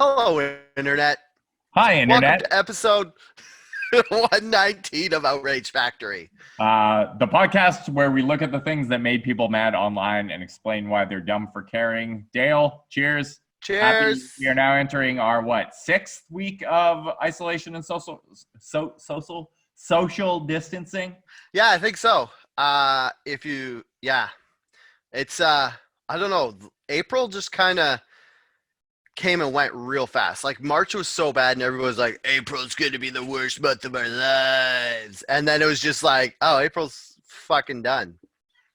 Hello, Internet. Hi, Welcome Internet. to episode 119 of Outrage Factory. The podcast where we look at the things that made people mad online and explain why they're dumb for caring. Dale, cheers. Happy. Cheers. We are now entering our sixth week of isolation and social distancing. Yeah, I think so. It's I don't know. April just kind of came and went real fast. Like March was so bad, and everyone was like, "April's going to be the worst month of our lives," and then it was just like, "Oh, April's fucking done."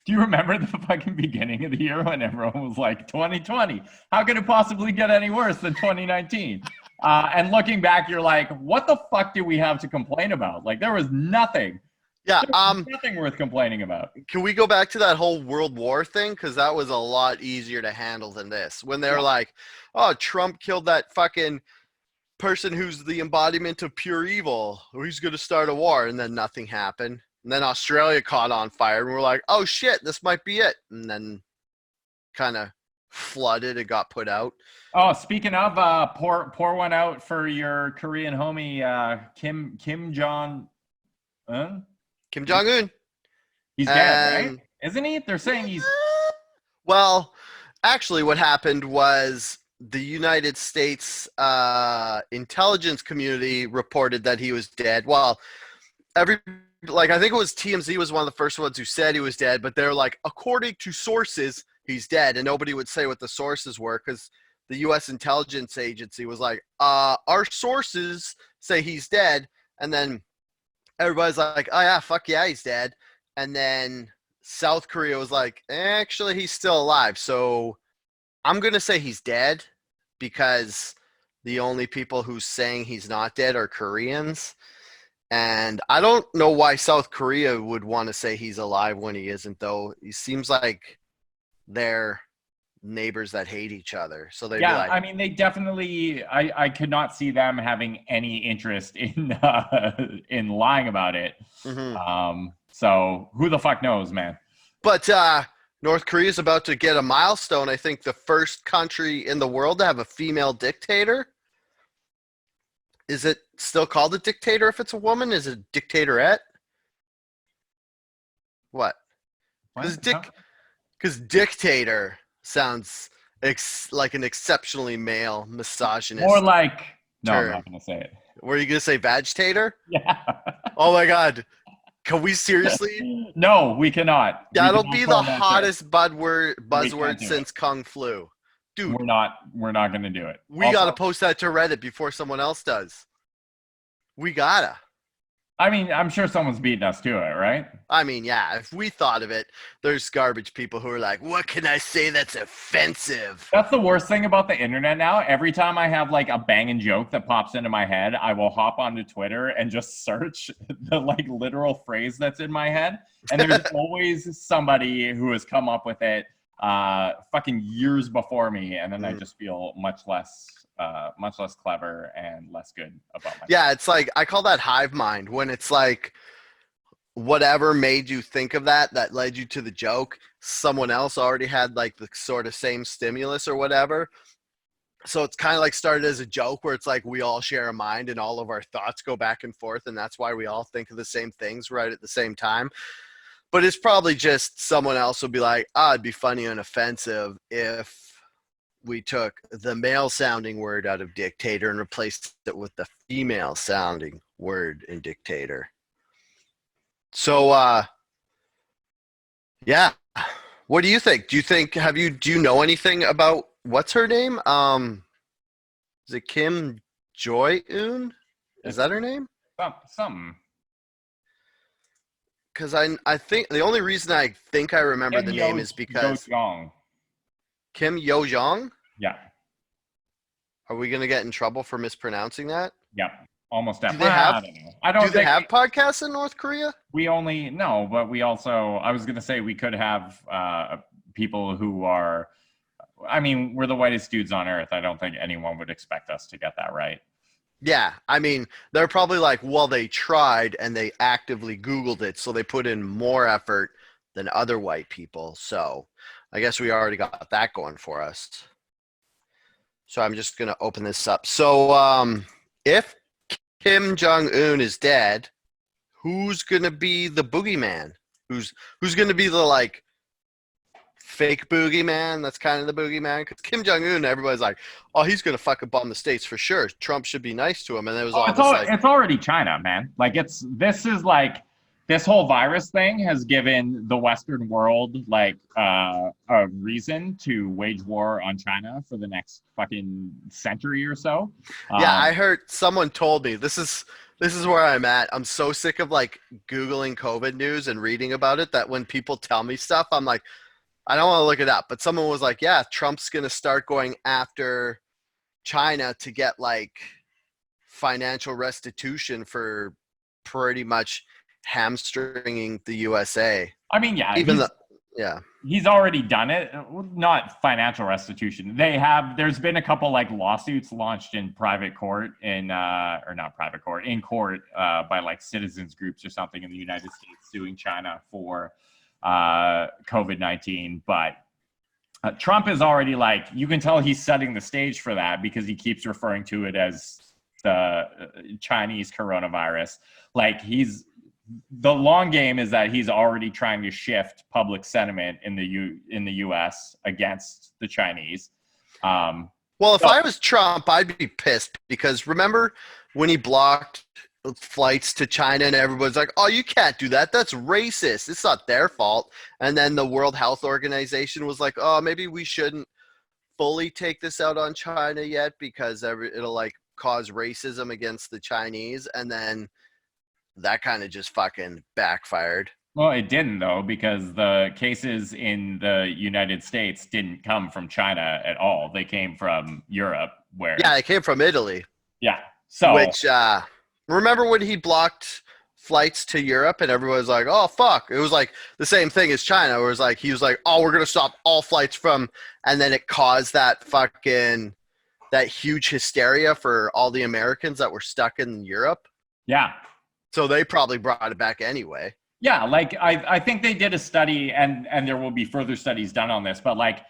Do you remember the fucking beginning of the year when everyone was like, 2020, how could it possibly get any worse than 2019? And looking back, you're like, what the fuck do we have to complain about? Like, there was nothing. Yeah. There was nothing worth complaining about. Can we go back to that whole World War thing? Because that was a lot easier to handle than this. When they were like, "Oh, Trump killed that fucking person who's the embodiment of pure evil, or he's going to start a war," and then nothing happened. And then Australia caught on fire, and we're like, "Oh shit, this might be it." And then kind of flooded and got put out. Oh, speaking of, pour one out for your Korean homie, Kim Jong-Un. Kim Jong-Un. He's dead, right? Isn't he? They're saying he's... Well, actually, what happened was the United States intelligence community reported that he was dead. Well, I think it was TMZ was one of the first ones who said he was dead, but they're like, according to sources, he's dead, and nobody would say what the sources were because the U.S. intelligence agency was like, our sources say he's dead, and then everybody's like, oh yeah, fuck yeah, he's dead, and then South Korea was like, actually, he's still alive, so I'm gonna say he's dead because the only people who's saying he's not dead are Koreans. And I don't know why South Korea would want to say he's alive when he isn't, though. He seems like they're neighbors that hate each other. So they'd be like, I mean, they definitely, I could not see them having any interest in in lying about it. mm-hmm. So who the fuck knows, man? But North Korea is about to get a milestone. I think the first country in the world to have a female dictator. Is it still called a dictator if it's a woman? Is it a dictatorette? What? Because dictator sounds like an exceptionally male misogynist. More like... No, term. I'm not going to say it. Were you going to say vagitator? Yeah. Oh my God. Can we seriously? No, we cannot. That'll be the hottest buzzword since Kung Flu. Dude, we're not going to do it. We got to post that to Reddit before someone else does. We gotta. I mean, I'm sure someone's beating us to it, right? I mean, yeah, if we thought of it, there's garbage people who are like, what can I say that's offensive? That's the worst thing about the internet now. Every time I have like a banging joke that pops into my head, I will hop onto Twitter and just search the like literal phrase that's in my head. And there's always somebody who has come up with it fucking years before me. And then I just feel much less clever and less good about myself. Yeah, it's like, I call that hive mind, when it's like whatever made you think of that led you to the joke, someone else already had like the sort of same stimulus or whatever. So it's kind of like started as a joke where it's like we all share a mind and all of our thoughts go back and forth, and that's why we all think of the same things right at the same time. But it's probably just someone else will be like, it'd be funny and offensive if we took the male sounding word out of dictator and replaced it with the female sounding word in dictator. So, yeah. What do you think? Do you know anything about what's her name? Is it Kim Jong-Un? Is that her name? Something. Because I think the only reason I think I remember the name is because Kim Yo-jong? Yeah. Are we going to get in trouble for mispronouncing that? Yeah, almost definitely. Do they have podcasts in North Korea? But we also, I was going to say we could have people who are, I mean, we're the whitest dudes on earth. I don't think anyone would expect us to get that right. Yeah, I mean, they're probably like, well, they tried and they actively Googled it, so they put in more effort than other white people. So I guess we already got that going for us. So I'm just gonna open this up. So if Kim Jong-Un is dead, who's gonna be the boogeyman? Who's gonna be the like fake boogeyman? That's kind of the boogeyman because Kim Jong-Un, everybody's like, oh, he's gonna fucking bomb the states for sure. Trump should be nice to him, and it was Oh, all this like, it's already China, man. Like this whole virus thing has given the Western world like a reason to wage war on China for the next fucking century or so. yeah. I heard someone told me this is where I'm at. I'm so sick of like Googling COVID news and reading about it that when people tell me stuff, I'm like, I don't want to look it up. But someone was like, yeah, Trump's going to start going after China to get like financial restitution for pretty much hamstringing the USA. I mean, yeah, yeah. He's already done it. Not financial restitution. There's been a couple like lawsuits launched in private court in court by like citizens groups or something in the United States suing China for COVID-19. But Trump is already like, you can tell he's setting the stage for that because he keeps referring to it as the Chinese coronavirus. Like the long game is that he's already trying to shift public sentiment in the U.S. against the Chinese. Well, if I was Trump, I'd be pissed because remember when he blocked flights to China and everybody's like, oh, you can't do that. That's racist. It's not their fault. And then the World Health Organization was like, oh, maybe we shouldn't fully take this out on China yet because it'll like cause racism against the Chinese. And then that kind of just fucking backfired. Well, it didn't though, because the cases in the United States didn't come from China at all. They came from Europe, they came from Italy. Yeah. So which remember when he blocked flights to Europe and everyone was like, oh fuck. It was like the same thing as China, where it was like he was like, oh, we're gonna stop all flights from, and then it caused that huge hysteria for all the Americans that were stuck in Europe. Yeah. So they probably brought it back anyway. Yeah, like I think they did a study, and there will be further studies done on this, but like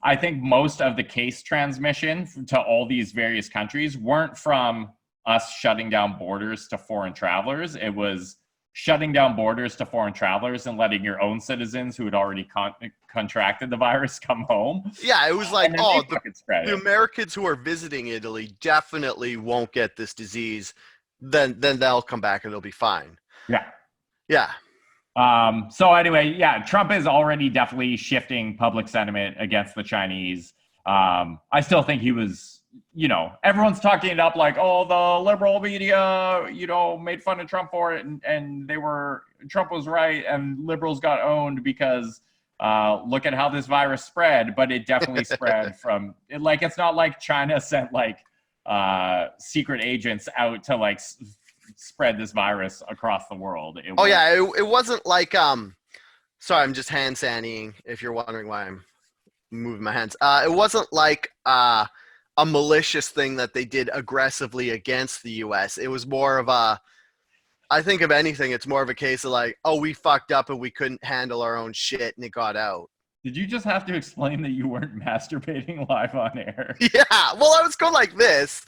I think most of the case transmission to all these various countries weren't from us shutting down borders to foreign travelers. It was shutting down borders to foreign travelers and letting your own citizens who had already contracted the virus come home. Yeah, it was like, oh, the Americans who are visiting Italy definitely won't get this disease. Then they'll come back and they'll be fine. Yeah. Yeah. So anyway, yeah, Trump is already definitely shifting public sentiment against the Chinese. I still think he was, everyone's talking it up like, oh, the liberal media, made fun of Trump for it, and Trump was right, and liberals got owned because look at how this virus spread. But it definitely spread it's not like China sent like secret agents out to like spread this virus across the world. It wasn't like sorry, I'm just hand sandying if you're wondering why I'm moving my hands. It wasn't like a malicious thing that they did aggressively against the US. It was more of I think if anything, it's more of a case of like, oh, we fucked up and we couldn't handle our own shit and it got out. Did you just have to explain that you weren't masturbating live on air? Yeah, well, I was going like this,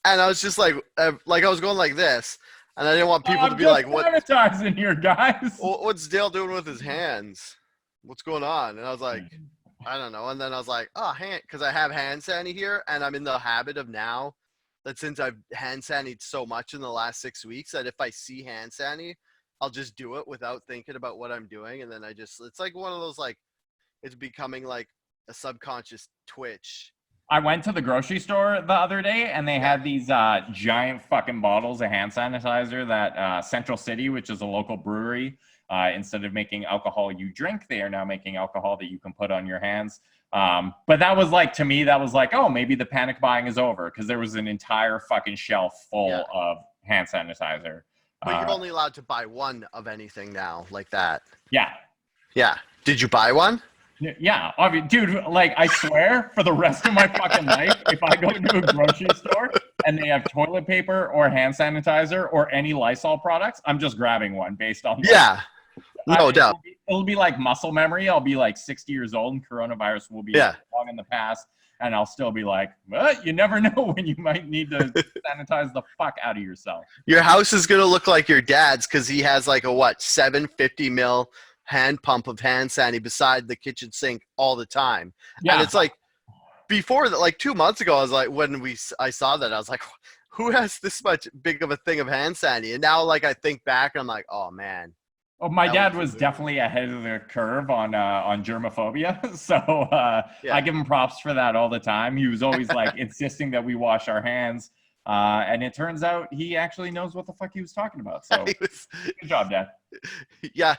and I was just like I was going like this, and I didn't want people to be like, "What?" Sanitizing here, guys. What's Dale doing with his hands? What's going on? And I was like, I don't know. And then I was like, oh, because I have hand sanitizer here, and I'm in the habit of now that since I've hand sanitized so much in the last 6 weeks that if I see hand sanitizer, I'll just do it without thinking about what I'm doing, and then it's like one of those like. It's becoming like a subconscious twitch. I went to the grocery store the other day and they had these giant fucking bottles of hand sanitizer that Central City, which is a local brewery, instead of making alcohol you drink, they are now making alcohol that you can put on your hands. But that was like, to me, that was like, oh, maybe the panic buying is over because there was an entire fucking shelf full of hand sanitizer. But you're only allowed to buy one of anything now like that. Yeah. Yeah. Did you buy one? Yeah, dude, like I swear for the rest of my fucking life, if I go into a grocery store and they have toilet paper or hand sanitizer or any Lysol products, I'm just grabbing one based on no doubt. It'll be like muscle memory. I'll be like 60 years old and coronavirus will be long in the past. and I'll still be like, well, you never know when you might need to sanitize the fuck out of yourself. Your house is gonna look like your dad's because he has like a what 750 mil hand pump of hand sanitizer beside the kitchen sink all the time, and Yeah. it's like before that, like 2 months ago, I was like, I saw that, I was like, who has this much big of a thing of hand sanitizer? And now, like, I think back, I'm like, oh man. Oh, my dad was definitely ahead of the curve on germophobia, so I give him props for that all the time. He was always like insisting that we wash our hands, and it turns out he actually knows what the fuck he was talking about. So good job, Dad. Yeah,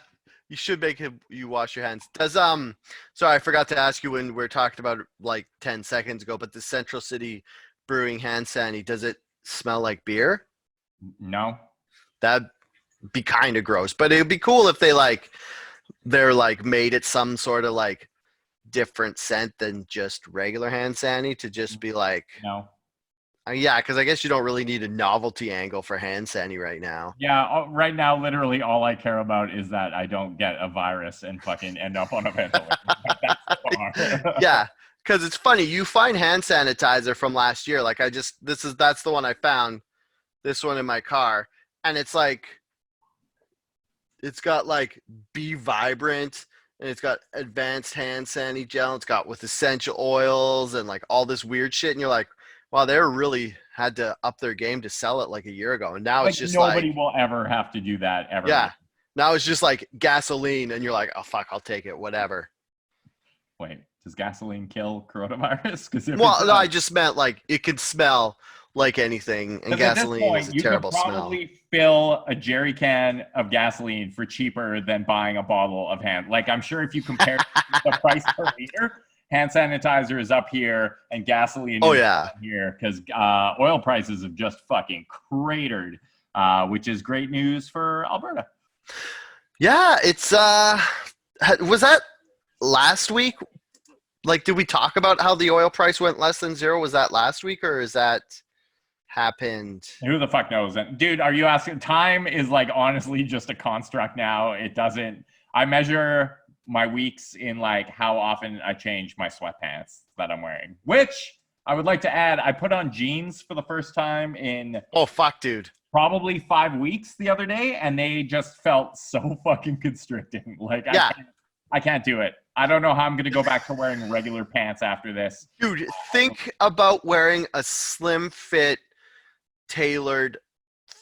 you should make you wash your hands. Sorry, I forgot to ask you when we were talking about it like 10 seconds ago, but the Central City Brewing hand sanitizer, does it smell like beer? No. That'd be kind of gross, but it would be cool if they're like made it some sort of like different scent than just regular hand sanitizer to just be like, no. Yeah, because I guess you don't really need a novelty angle for hand sanitizer right now. Yeah, right now, literally all I care about is that I don't get a virus and fucking end up on a ventilator. That's the bar. Yeah, because it's funny. You find hand sanitizer from last year. Like that's the one I found. This one in my car, and it's like, it's got like Be Vibrant, and it's got advanced hand sanitizer gel. It's got with essential oils and like all this weird shit, and you're like, wow, they really had to up their game to sell it like a year ago. And now it's just nobody will ever have to do that ever. Yeah. Now it's just like gasoline, and you're like, oh, fuck, I'll take it, whatever. Wait, does gasoline kill coronavirus? No, I just meant like it can smell like anything, and gasoline is a terrible smell. You could probably fill a jerry can of gasoline for cheaper than buying a bottle of hand. Like, I'm sure if you compare the price per liter, hand sanitizer is up here and gasoline is up here because oil prices have just fucking cratered, which is great news for Alberta. Yeah, it's was that last week? Like, did we talk about how the oil price went less than zero? Was that last week, or is that happened? Who the fuck knows? Dude, are you asking? Time is like honestly just a construct now. It doesn't. I measure my weeks in like how often I change my sweatpants that I'm wearing, which I would like to add, I put on jeans for the first time in probably 5 weeks the other day, and they just felt so fucking constricting. Like, I can't do it. I don't know how I'm going to go back to wearing regular pants after this. Dude, think about wearing a slim fit, tailored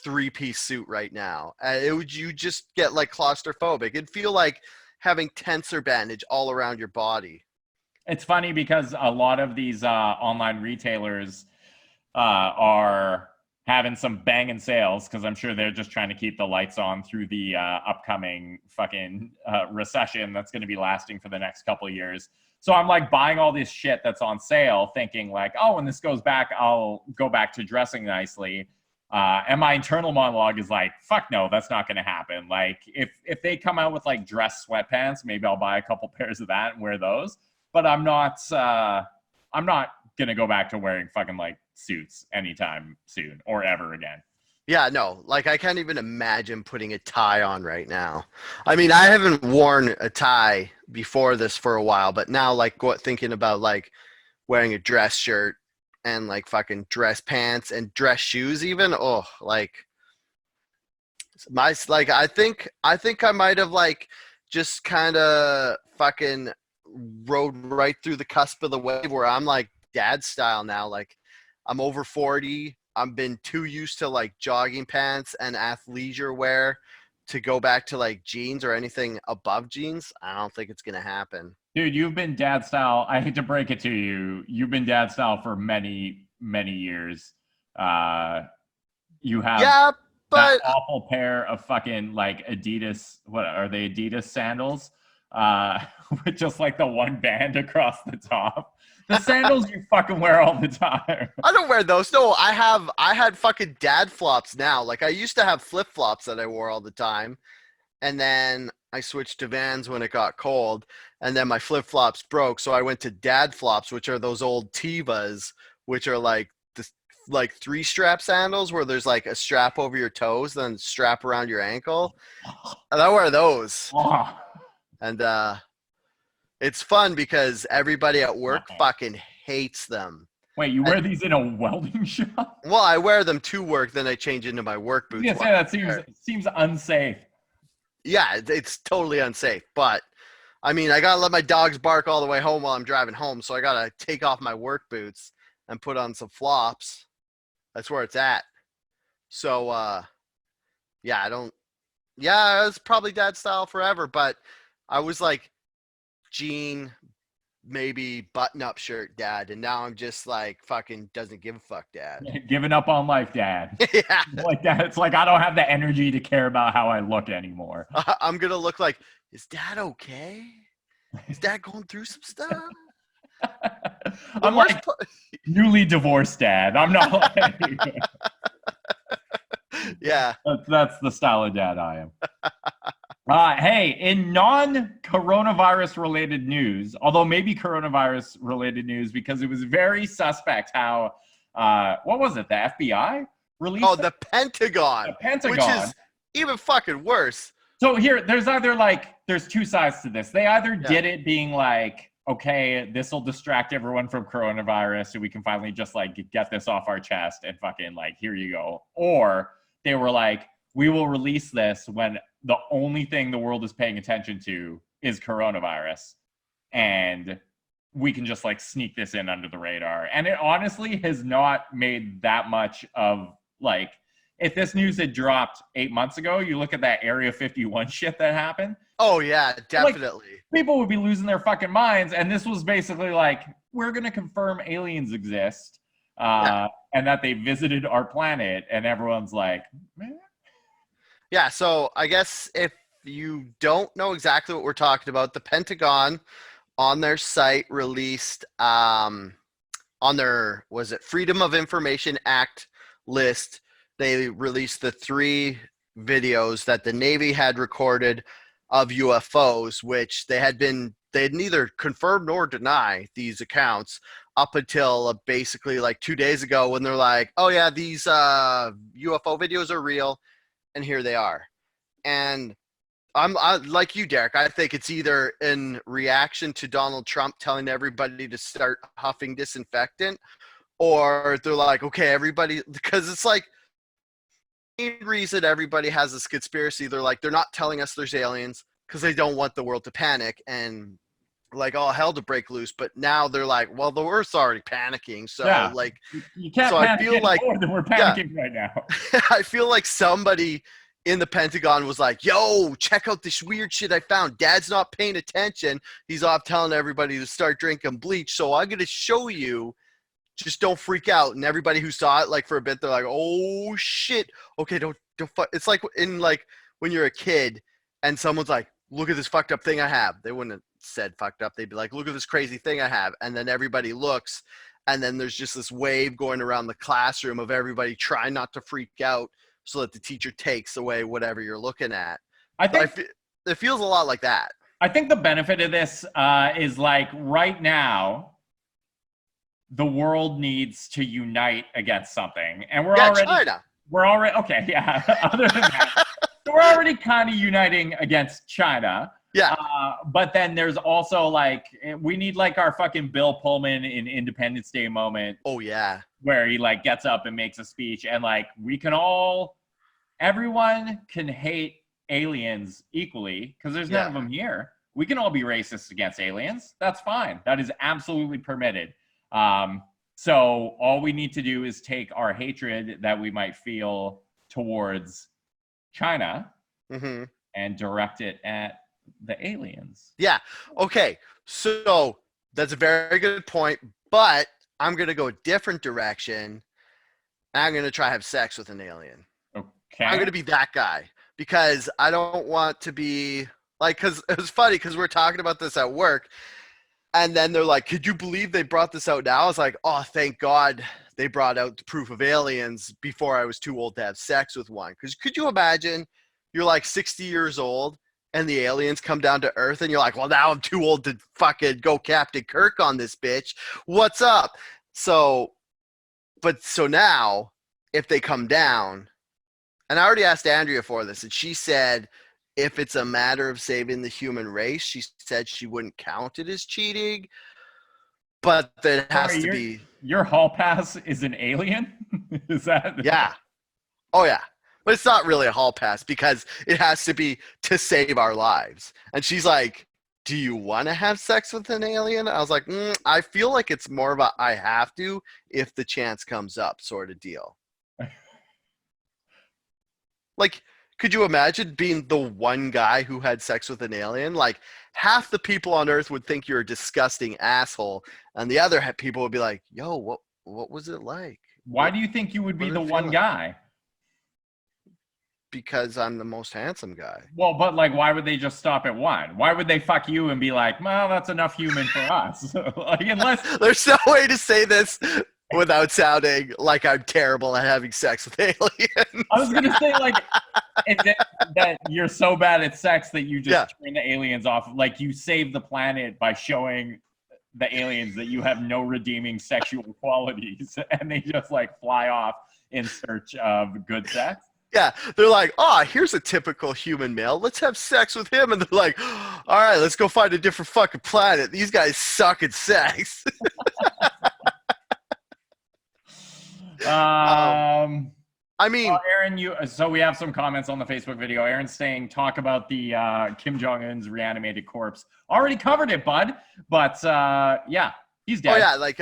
3-piece suit right now. You just get like claustrophobic. It'd feel like having tensor bandage all around your body. It's funny because a lot of these online retailers are having some banging sales because I'm sure they're just trying to keep the lights on through the upcoming fucking recession that's going to be lasting for the next couple of years. So I'm like buying all this shit that's on sale thinking like, oh, when this goes back, I'll go back to dressing nicely. And my internal monologue is like, fuck no, that's not going to happen. Like if they come out with like dress sweatpants, maybe I'll buy a couple pairs of that and wear those. But I'm not going to go back to wearing fucking like suits anytime soon or ever again. Yeah, no, like I can't even imagine putting a tie on right now. I mean, I haven't worn a tie before this for a while, but now like thinking about like wearing a dress shirt and like fucking dress pants and dress shoes even, I think I might have like just kind of fucking rode right through the cusp of the wave where I'm like dad style now. Like I'm over 40. I've been too used to like jogging pants and athleisure wear to go back to like jeans or anything above jeans. I don't think it's going to happen. Dude, you've been dad style. I hate to break it to you. You've been dad style for many, many years. You have that awful pair of fucking like Adidas. What are they? Adidas sandals with just like the one band across the top. The sandals you fucking wear all the time. I don't wear those. No, I had fucking dad flops now. Like I used to have flip flops that I wore all the time. And then I switched to Vans when it got cold. And then my flip flops broke. So I went to dad flops, which are those old Tevas, which are like like 3-strap sandals where there's like a strap over your toes, then strap around your ankle. And I wear those. And it's fun because everybody at work fucking hates them. Wait, you wear these in a welding shop? Well, I wear them to work, then I change into my work boots. Yeah, say that seems unsafe. Yeah, it's totally unsafe. But I mean, I gotta let my dogs bark all the way home while I'm driving home, so I gotta take off my work boots and put on some flops. That's where it's at. So yeah, I don't. Yeah, it was probably dad style forever, but I was like jean, maybe button up shirt dad, and now I'm just like fucking doesn't give a fuck dad. Giving up on life, Dad. Yeah. Like that. It's like I don't have the energy to care about how I look anymore. I'm gonna look like, is dad okay? Is dad going through some stuff? I'm like newly divorced dad. I'm not like yeah. That's the style of dad I am. Hey, in non-coronavirus related news, although maybe coronavirus related news because it was very suspect how, what was it, the FBI released? Oh, the Pentagon. The Pentagon. Which is even fucking worse. So here, there's two sides to this. They either did it being like, okay, this will distract everyone from coronavirus so we can finally just like get this off our chest and fucking like, here you go. Or they were like, we will release this when the only thing the world is paying attention to is coronavirus. And we can just like sneak this in under the radar. And it honestly has not made that much of like, if this news had dropped 8 months ago, you look at that Area 51 shit that happened. Oh yeah, definitely. Like, people would be losing their fucking minds. And this was basically like, we're going to confirm aliens exist and that they visited our planet. And everyone's like, man. Yeah, so I guess if you don't know exactly what we're talking about, the Pentagon on their site released on their, was it Freedom of Information Act list, they released the 3 videos that the Navy had recorded of UFOs, which they had neither confirmed nor deny these accounts up until basically like 2 days ago when they're like, oh yeah, these UFO videos are real. And here they are. And I'm like you, Derek. I think it's either in reaction to Donald Trump telling everybody to start huffing disinfectant, or they're like, okay, everybody, because it's like the main reason everybody has this conspiracy. They're like, they're not telling us there's aliens because they don't want the world to panic and like all hell to break loose. But now they're like, well, the Earth's already panicking, so like you can't. So I feel like more than we're panicking right now. I feel like somebody in the Pentagon was like, yo, check out this weird shit I found. Dad's not paying attention. He's off telling everybody to start drinking bleach. So I'm going to show you. Just don't freak out. And everybody who saw it, like for a bit, they're like, oh shit. Okay, don't it's like in like when you're a kid and someone's like, look at this fucked up thing I have. They wouldn't have said fucked up. They'd be like, look at this crazy thing I have. And then everybody looks, and then there's just this wave going around the classroom of everybody trying not to freak out so that the teacher takes away whatever you're looking at. I think it feels a lot like that. I think the benefit of this is like right now, the world needs to unite against something, and we're already okay. Yeah. Other than that, so we're already kind of uniting against China. Yeah. But then there's also like we need like our fucking Bill Pullman in Independence Day moment. Oh yeah. Where he like gets up and makes a speech, and like everyone can hate aliens equally because there's none of them here. We can all be racist against aliens. That's fine. That is absolutely permitted. So all we need to do is take our hatred that we might feel towards China and direct it at the aliens. Yeah. Okay. So that's a very good point, but I'm going to go a different direction. I'm going to try to have sex with an alien. Okay. I'm going to be that guy because I don't want to be like, because it was funny because we're talking about this at work. And then they're like, could you believe they brought this out now? I was like, oh, thank God they brought out the proof of aliens before I was too old to have sex with one. Because could you imagine you're like 60 years old and the aliens come down to Earth and you're like, well, now I'm too old to fucking go Captain Kirk on this bitch. What's up? So now if they come down, and I already asked Andrea for this, and she said, if it's a matter of saving the human race, she said she wouldn't count it as cheating. but it has Sorry, to be. your hall pass is an alien? Is that? Yeah. Oh yeah. But it's not really a hall pass because it has to be to save our lives. And she's like, "Do you want to have sex with an alien?" I was like, "I feel like it's more of a I have to if the chance comes up sort of deal." Like, could you imagine being the one guy who had sex with an alien? Like, half the people on Earth would think you're a disgusting asshole, and the other people would be like, "Yo, what was it like? Why do you think you would What be did the it feel one like?" guy? Because I'm the most handsome guy. Well, but like, why would they just stop at one? Why would they fuck you and be like, well, that's enough human for us? Like, unless There's no way to say this without sounding like I'm terrible at having sex with aliens. I was gonna say, like, and that you're so bad at sex that you just turn the aliens off. Like, you save the planet by showing the aliens that you have no redeeming sexual qualities, and they just like fly off in search of good sex. Yeah, they're like, "Oh, here's a typical human male. Let's have sex with him." And they're like, "All right, let's go find a different fucking planet. These guys suck at sex." I mean, Aaron, so we have some comments on the Facebook video. Aaron's saying, talk about the Kim Jong-un's reanimated corpse. Already covered it, bud. But yeah, he's dead. Oh yeah, like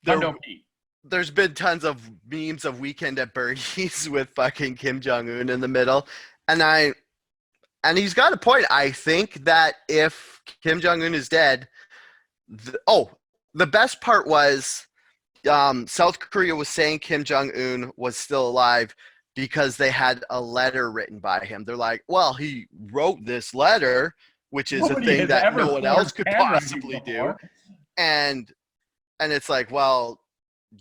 Don't pee. There's been tons of memes of Weekend at Bernie's with fucking Kim Jong-Un in the middle. And he's got a point. I think that if Kim Jong-Un is dead, the best part was South Korea was saying Kim Jong-Un was still alive because they had a letter written by him. They're like, well, he wrote this letter, which is a thing that no one else could possibly do. And it's like, well,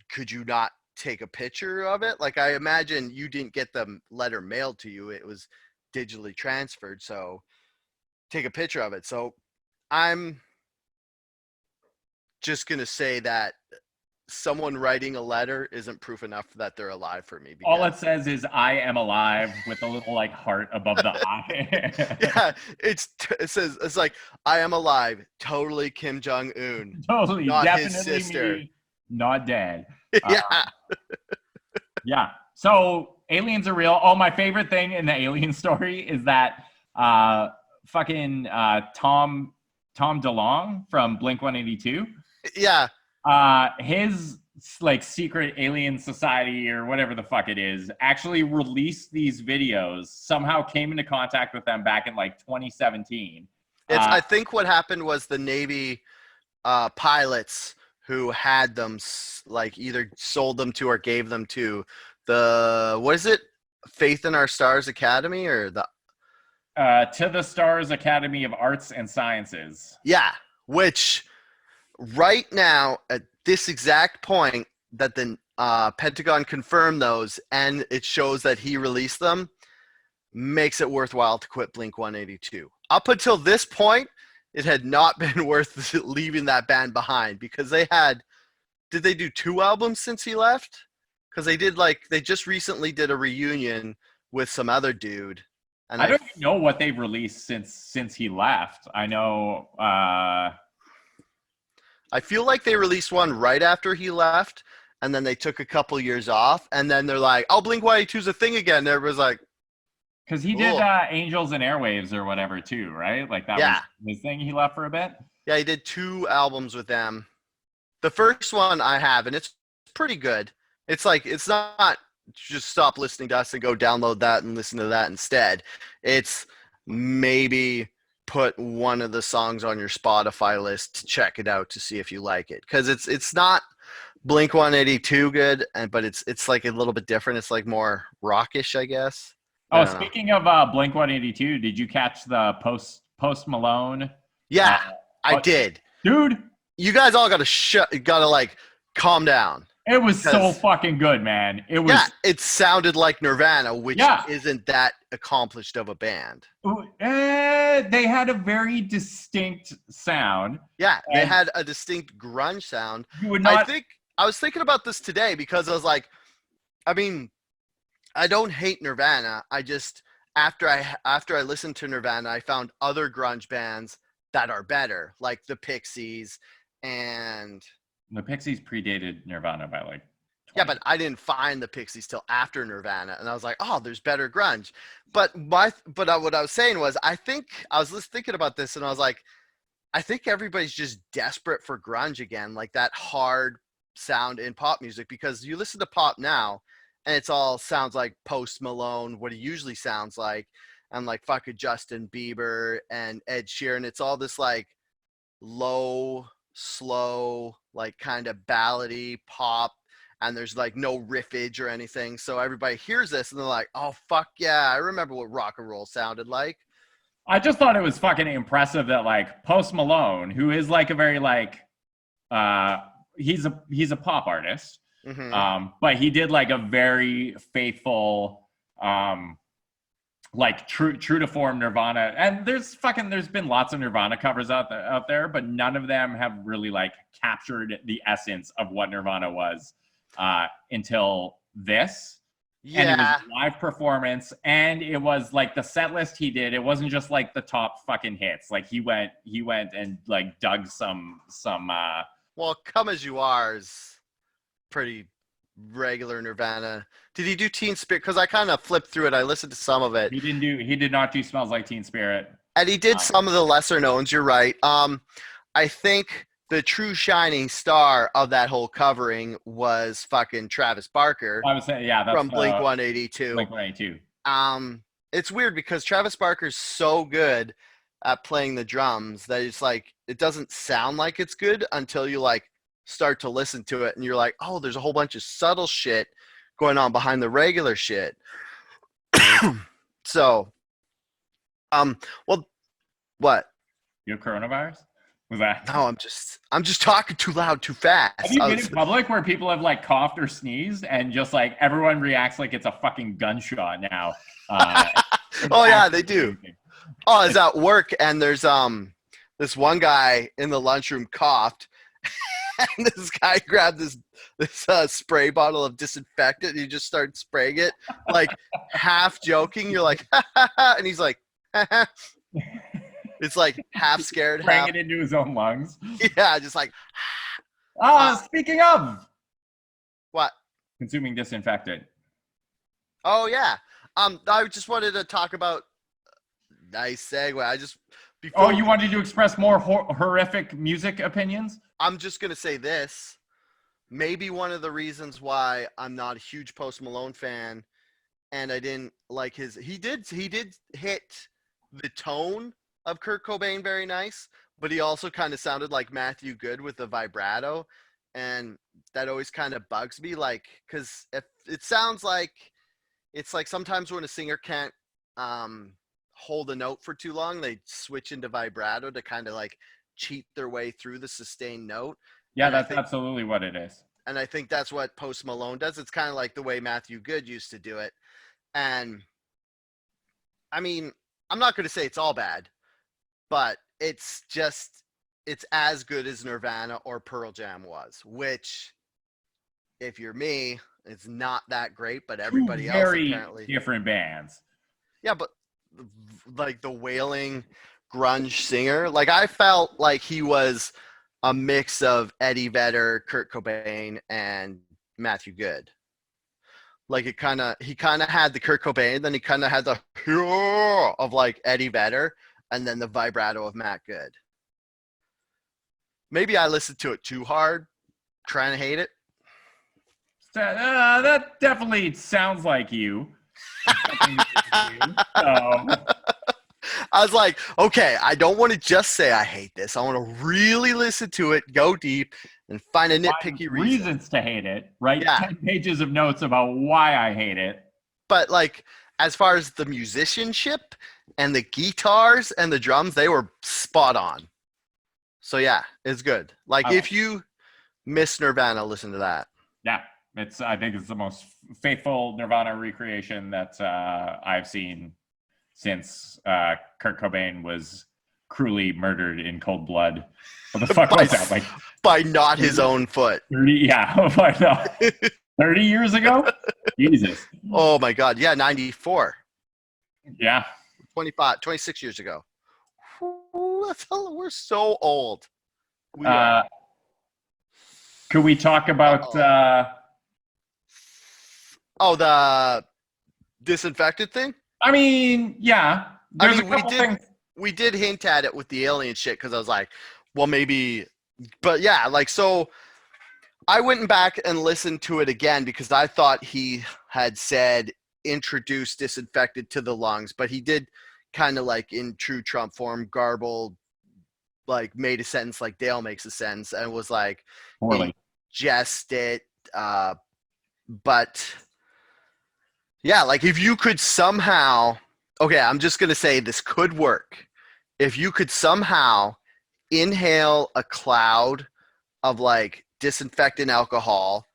could you not take a picture of it? Like, I imagine you didn't get the letter mailed to you. It was digitally transferred. So take a picture of it. So I'm just going to say that someone writing a letter isn't proof enough that they're alive for me. All it says is "I am alive" with a little like heart above the eye. Yeah, it says it's like "I am alive." Totally Kim Jong-Un. Totally, not definitely his sister. Me, not dead. Yeah. Yeah. So aliens are real. Oh, my favorite thing in the alien story is that fucking Tom DeLonge from Blink-182. Yeah. His like secret alien society or whatever the fuck it is actually released these videos, somehow came into contact with them back in like 2017. I think what happened was the Navy pilots who had them like either sold them to or gave them to the, what is it? Faith in Our Stars Academy or the to the Stars Academy of Arts and Sciences. Yeah, which right now at this exact point that the Pentagon confirmed those and it shows that he released them, makes it worthwhile to quit Blink-182. Up until this point, it had not been worth leaving that band behind because did they do 2 albums since he left? Because they just recently did a reunion with some other dude. And I don't even know what they've released since he left. I know. I feel like they released one right after he left, and then they took a couple years off, and then they're like, "Oh, Blink-182's a thing again." And everybody's like, because he did Angels and Airwaves or whatever too, right? Like that was his thing. He left for a bit. Yeah, he did 2 albums with them. The first one I have, and it's pretty good. It's like, it's not just stop listening to us and go download that and listen to that instead. It's maybe put one of the songs on your Spotify list to check it out to see if you like it. Because it's not Blink-182 good, but it's like a little bit different. It's like more rockish, I guess. Oh, speaking of Blink-182, did you catch the Post Malone? Yeah, I did. Dude, you guys all gotta like calm down. It was so fucking good, man. It was. Yeah, it sounded like Nirvana, which isn't that accomplished of a band. They had a very distinct sound. Yeah, they had a distinct grunge sound. You would not. I was thinking about this today because I was like, I mean, I don't hate Nirvana. I just after I listened to Nirvana, I found other grunge bands that are better, like the Pixies And The Pixies predated Nirvana by like 20. yeah, but I didn't find the Pixies till after Nirvana, and I was like, oh, there's better grunge. But what I was saying was, I think I was just thinking about this, and I was like, I think everybody's just desperate for grunge again, like that hard sound in pop music, because you listen to pop now, and it's all sounds like Post Malone, what he usually sounds like, and like fucking Justin Bieber and Ed Sheeran. It's all this like low, slow, like kind of ballady pop, and there's like no riffage or anything. So everybody hears this and they're like, oh fuck yeah, I remember what rock and roll sounded like. I just thought it was fucking impressive that like Post Malone, who is like a very like he's a pop artist. But he did like a very faithful like true to form Nirvana. And there's been lots of Nirvana covers out there, but none of them have really like captured the essence of what Nirvana was until this. Yeah. And it was a live performance, and it was like the set list he did. It wasn't just like the top fucking hits. Like he went and like dug some well, Come As You Are is pretty regular Nirvana. Did he do Teen Spirit? Because I kind of flipped through it. I listened to some of it. He did not do Smells Like Teen Spirit. And he did some of the lesser knowns, you're right. I think the true shining star of that whole covering was fucking Travis Barker. I would say, yeah, that's from Blink 182. Blink 182. It's weird because Travis Barker's so good at playing the drums that it's like it doesn't sound like it's good until you like start to listen to it and you're like, oh, there's a whole bunch of subtle shit going on behind the regular shit. So, well, what? You have coronavirus? Was that? No, I'm just talking too loud, too fast. Have you been in public where people have like coughed or sneezed and just like everyone reacts like it's a fucking gunshot now? Oh yeah, they do. Oh, I was at work and there's this one guy in the lunchroom coughed, and this guy grabbed this spray bottle of disinfectant and he just started spraying it, like half joking. You're like, ha, ha, ha, and he's like, ha, ha. It's like half scared, spraying half it into his own lungs. Yeah, just like. Speaking of what? Consuming disinfectant. Oh yeah. I just wanted to talk about. Nice segue. You wanted to express more horrific music opinions? I'm just gonna say this. Maybe one of the reasons why I'm not a huge Post Malone fan, and I didn't like his. He did hit the tone of Kurt Cobain very nice, but he also kind of sounded like Matthew Good with the vibrato, and that always kind of bugs me. Like, because if it sounds like it's like sometimes when a singer can't hold a note for too long, they switch into vibrato to kind of like cheat their way through the sustained note. Yeah, that's absolutely what it is. And I think that's what Post Malone does. It's kind of like the way Matthew Good used to do it. And I mean, I'm not going to say it's all bad, but it's as good as Nirvana or Pearl Jam was, which if you're me, it's not that great, but everybody else apparently. Different bands. Yeah, but like the wailing grunge singer, like I felt like he was a mix of Eddie Vedder, Kurt Cobain, and Matthew Good. Like he kind of had the Kurt Cobain, then he kind of had the of like Eddie Vedder, and then the vibrato of Matt Good. Maybe I listened to it too hard, trying to hate it. That definitely sounds like you. I was like, okay, I don't want to just say I hate this. I want to really listen to it, go deep, and find a nitpicky reasons to hate it, right? Yeah. 10 pages of notes about why I hate it. But like, as far as the musicianship and the guitars and the drums, they were spot on. So yeah, it's good. Like if you miss Nirvana, listen to that. Yeah, I think it's the most faithful Nirvana recreation that I've seen since Kurt Cobain was cruelly murdered in cold blood. What the fuck was that? Like by not his own foot. 30 years ago? Jesus. Oh my God. Yeah, 94. Yeah. 26 years ago. Ooh, we're so old. Could we talk about the disinfected thing? I mean, yeah. There's a couple things. We did hint at it with the alien shit because I was like, well, maybe, but yeah, like, so I went back and listened to it again because I thought he had said introduce disinfected to the lungs, but he did kind of like in true Trump form, garbled, like made a sentence like Dale makes a sentence and was like, Poorly. ingest it. But yeah, like if you could somehow, okay, I'm just going to say this could work. If you could somehow inhale a cloud of like disinfectant alcohol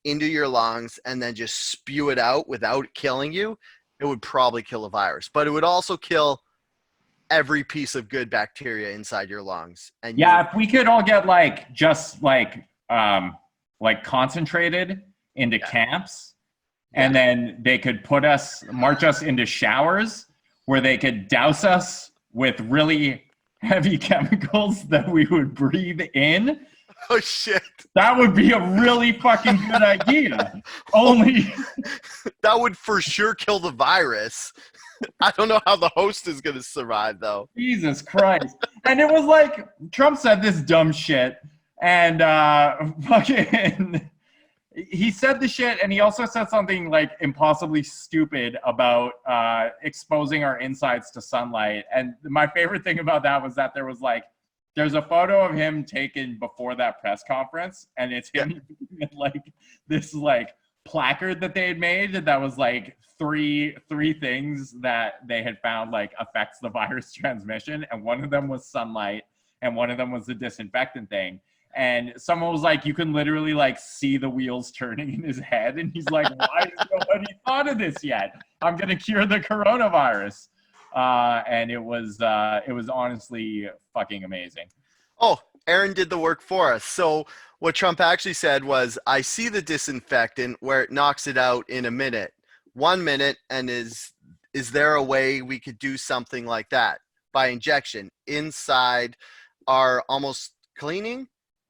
into your lungs and then just spew it out without killing you, it would probably kill a virus. But it would also kill every piece of good bacteria inside your lungs. And yeah, if we could all get like just like concentrated into camps, and then they could march us into showers where they could douse us with really heavy chemicals that we would breathe in. Oh shit. That would be a really fucking good idea. Only that would for sure kill the virus. I don't know how the host is going to survive though. Jesus Christ. And it was like Trump said this dumb shit and fucking he said the shit, and he also said something like impossibly stupid about exposing our insides to sunlight. And my favorite thing about that was that there's a photo of him taken before that press conference, and it's him with like this like placard that they had made that was like three things that they had found like affects the virus transmission, and one of them was sunlight, and one of them was the disinfectant thing. And someone was like, you can literally like see the wheels turning in his head. And he's like, why has nobody thought of this yet? I'm going to cure the coronavirus. And it was honestly fucking amazing. Oh, Aaron did the work for us. So what Trump actually said was, I see the disinfectant where it knocks it out in a minute, 1 minute. And is there a way we could do something like that by injection inside our almost cleaning?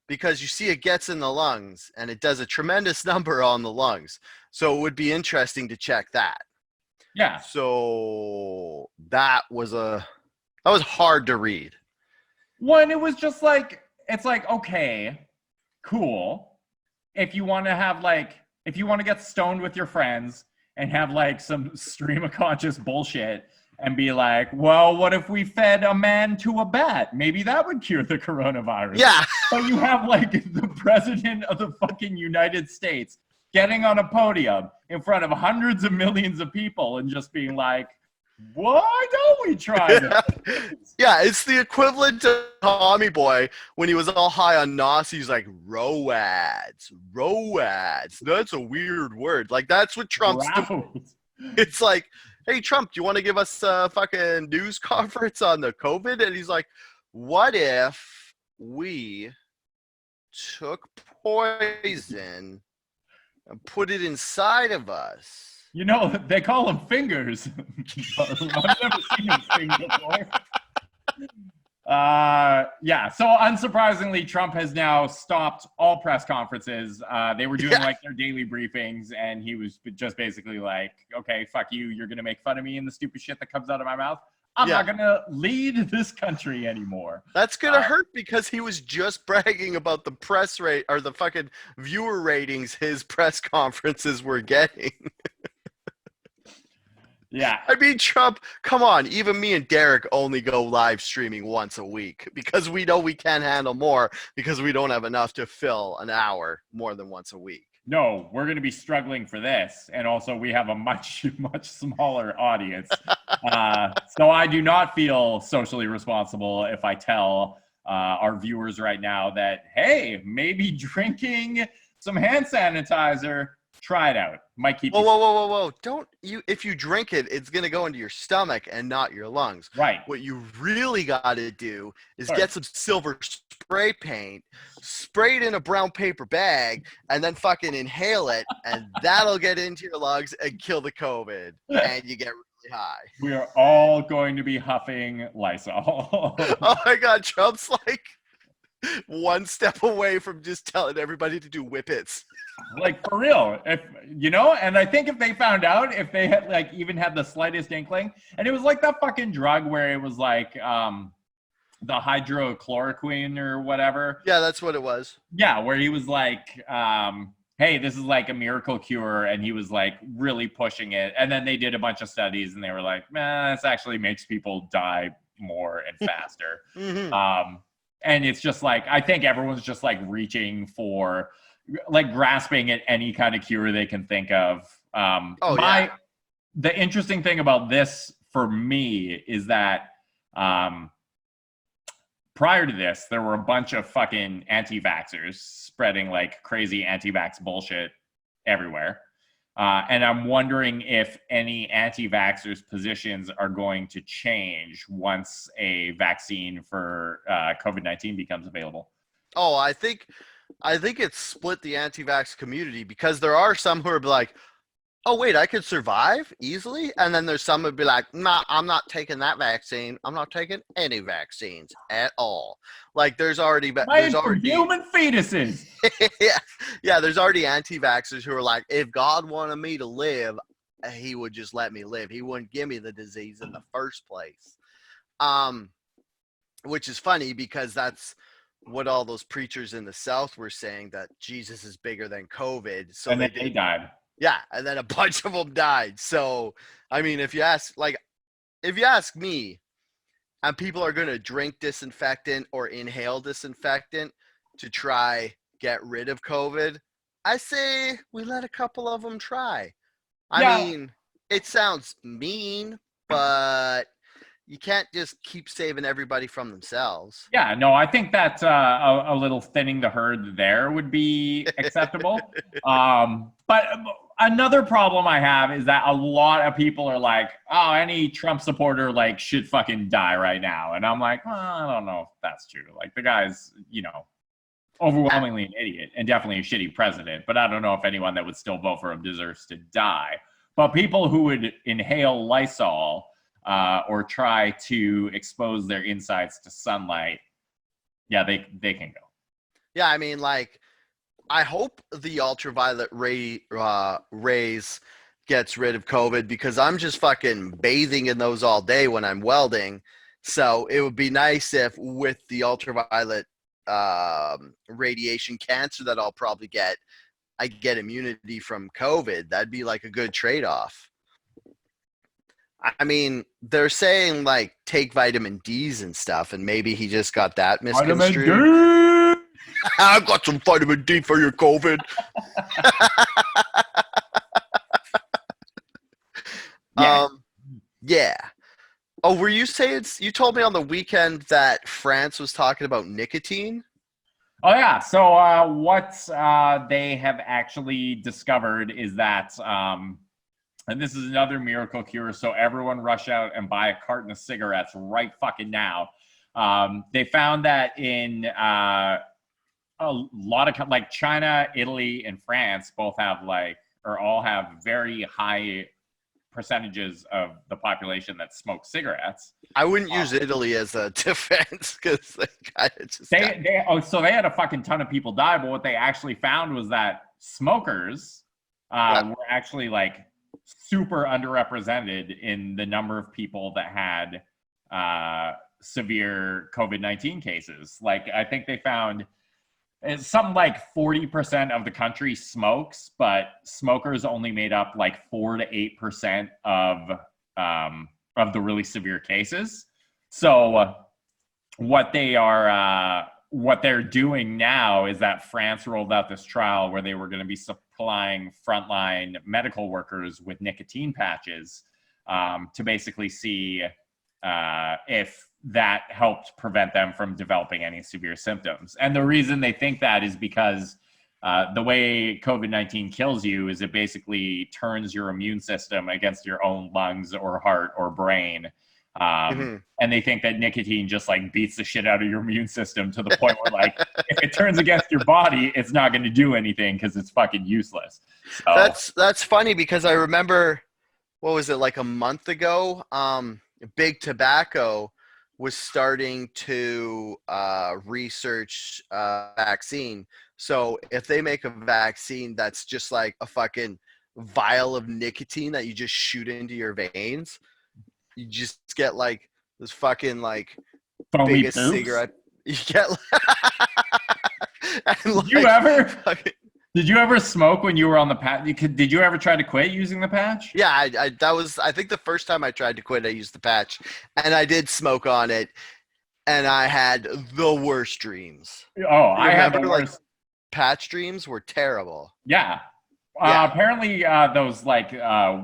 Because you see it gets in the lungs and it does a tremendous number on the lungs. So it would be interesting to check that. Yeah. So that was hard to read. One, it was just like, it's like, okay, cool. If you want to get stoned with your friends and have like some stream of conscious bullshit and be like, well, what if we fed a man to a bat? Maybe that would cure the coronavirus. Yeah. But you have like the president of the fucking United States getting on a podium in front of hundreds of millions of people and just being like, why don't we try this? Yeah, it's the equivalent to Tommy Boy when he was all high on NOS. He's like, roads. That's a weird word. Like, that's what Trump's doing. It's like, hey, Trump, do you want to give us a fucking news conference on the COVID? And he's like, what if we took poison and put it inside of us? You know, they call them fingers. I've never seen his finger before. Yeah, so unsurprisingly, Trump has now stopped all press conferences. They were doing like their daily briefings, and he was just basically like, okay, fuck you. You're going to make fun of me and the stupid shit that comes out of my mouth. I'm not going to lead this country anymore. That's going to hurt because he was just bragging about the press rate or the fucking viewer ratings his press conferences were getting. Yeah. I mean, Trump, come on. Even me and Derek only go live streaming once a week because we know we can't handle more because we don't have enough to fill an hour more than once a week. No, we're going to be struggling for this. And also we have a much, much smaller audience. So I do not feel socially responsible if I tell our viewers right now that, hey, maybe drinking some hand sanitizer, try it out. Might keep Whoa. Don't you, if you drink it, it's going to go into your stomach and not your lungs. Right. What you really got to do is get some silver spray paint, spray it in a brown paper bag, and then fucking inhale it, and that'll get into your lungs and kill the COVID, and you get really high. We are all going to be huffing Lysol. Oh my God, Trump's like, one step away from just telling everybody to do whippets. Like, for real, if you know. And I think if they found out, if they had like even had the slightest inkling, and it was like that fucking drug where it was like the hydrochloroquine or whatever. Yeah, that's what it was. Yeah, where he was like, hey, this is like a miracle cure, and he was like really pushing it. And then they did a bunch of studies, and they were like, man, this actually makes people die more and faster. Mm-hmm. And it's just like, I think everyone's just like reaching for, like, grasping at any kind of cure they can think of. The interesting thing about this for me is that prior to this, there were a bunch of fucking anti-vaxxers spreading like crazy anti-vax bullshit everywhere. And I'm wondering if any anti-vaxxers' positions are going to change once a vaccine for COVID-19 becomes available. Oh, I think it's split the anti-vax community, because there are some who are like, oh, wait, I could survive easily. And then there's some who'd be like, nah, I'm not taking that vaccine. I'm not taking any vaccines at all. Like, there's already human fetuses. yeah, there's already anti-vaxxers who are like, if God wanted me to live, he would just let me live. He wouldn't give me the disease in the first place. Which is funny, because that's what all those preachers in the South were saying, that Jesus is bigger than COVID. So and then they died. Yeah, and then a bunch of them died. So, I mean, if you ask me, and people are going to drink disinfectant or inhale disinfectant to try get rid of COVID, I say we let a couple of them try. I mean, it sounds mean, but you can't just keep saving everybody from themselves. Yeah, no, I think that a little thinning the herd there would be acceptable. But another problem I have is that a lot of people are like, oh, any Trump supporter like should fucking die right now. And I'm like, well, I don't know if that's true. Like, the guy's, overwhelmingly an idiot and definitely a shitty president. But I don't know if anyone that would still vote for him deserves to die. But people who would inhale Lysol or try to expose their insides to sunlight, yeah, they can go. Yeah, I mean, like, I hope the ultraviolet rays gets rid of COVID, because I'm just fucking bathing in those all day when I'm welding. So it would be nice if, with the ultraviolet radiation cancer that I'll probably get, I get immunity from COVID. That'd be like a good trade-off. I mean, they're saying like take vitamin D's and stuff, and maybe he just got that misconstrued. Vitamin D! I've got some vitamin D for your COVID. Yeah. Oh, were you saying, you told me on the weekend that France was talking about nicotine? Oh, yeah. So what they have actually discovered is that, and this is another miracle cure, so everyone rush out and buy a carton of cigarettes right fucking now. They found that in a lot of, like, China, Italy, and France both have all have very high percentages of the population that smoke cigarettes. I wouldn't use Italy as a defense, because they kind of just so they had a fucking ton of people die, but what they actually found was that smokers were actually like super underrepresented in the number of people that had severe COVID-19 cases. Like, I think they found it's something like 40% of the country smokes, but smokers only made up like 4 to 8% of the really severe cases. So what they're doing now is that France rolled out this trial where they were going to be supplying frontline medical workers with nicotine patches to basically see if that helped prevent them from developing any severe symptoms. And the reason they think that is because the way COVID-19 kills you is it basically turns your immune system against your own lungs or heart or brain. And they think that nicotine just like beats the shit out of your immune system to the point where, like, if it turns against your body, it's not going to do anything because it's fucking useless. So, that's funny, because I remember, what was it, like a month ago, Big Tobacco was starting to research vaccine. So if they make a vaccine that's just like a fucking vial of nicotine that you just shoot into your veins, you just get like this fucking like Foamy biggest poops. cigarette. You get and Did you like ever? fucking, Did you ever smoke when you were on the patch? Did you ever try to quit using the patch? yeah, that was I think the first time I tried to quit, I used the patch, and I did smoke on it, and I had the worst dreams. Oh, You I had the remember like worst. patch dreams were terrible. Yeah. Yeah. Apparently, those like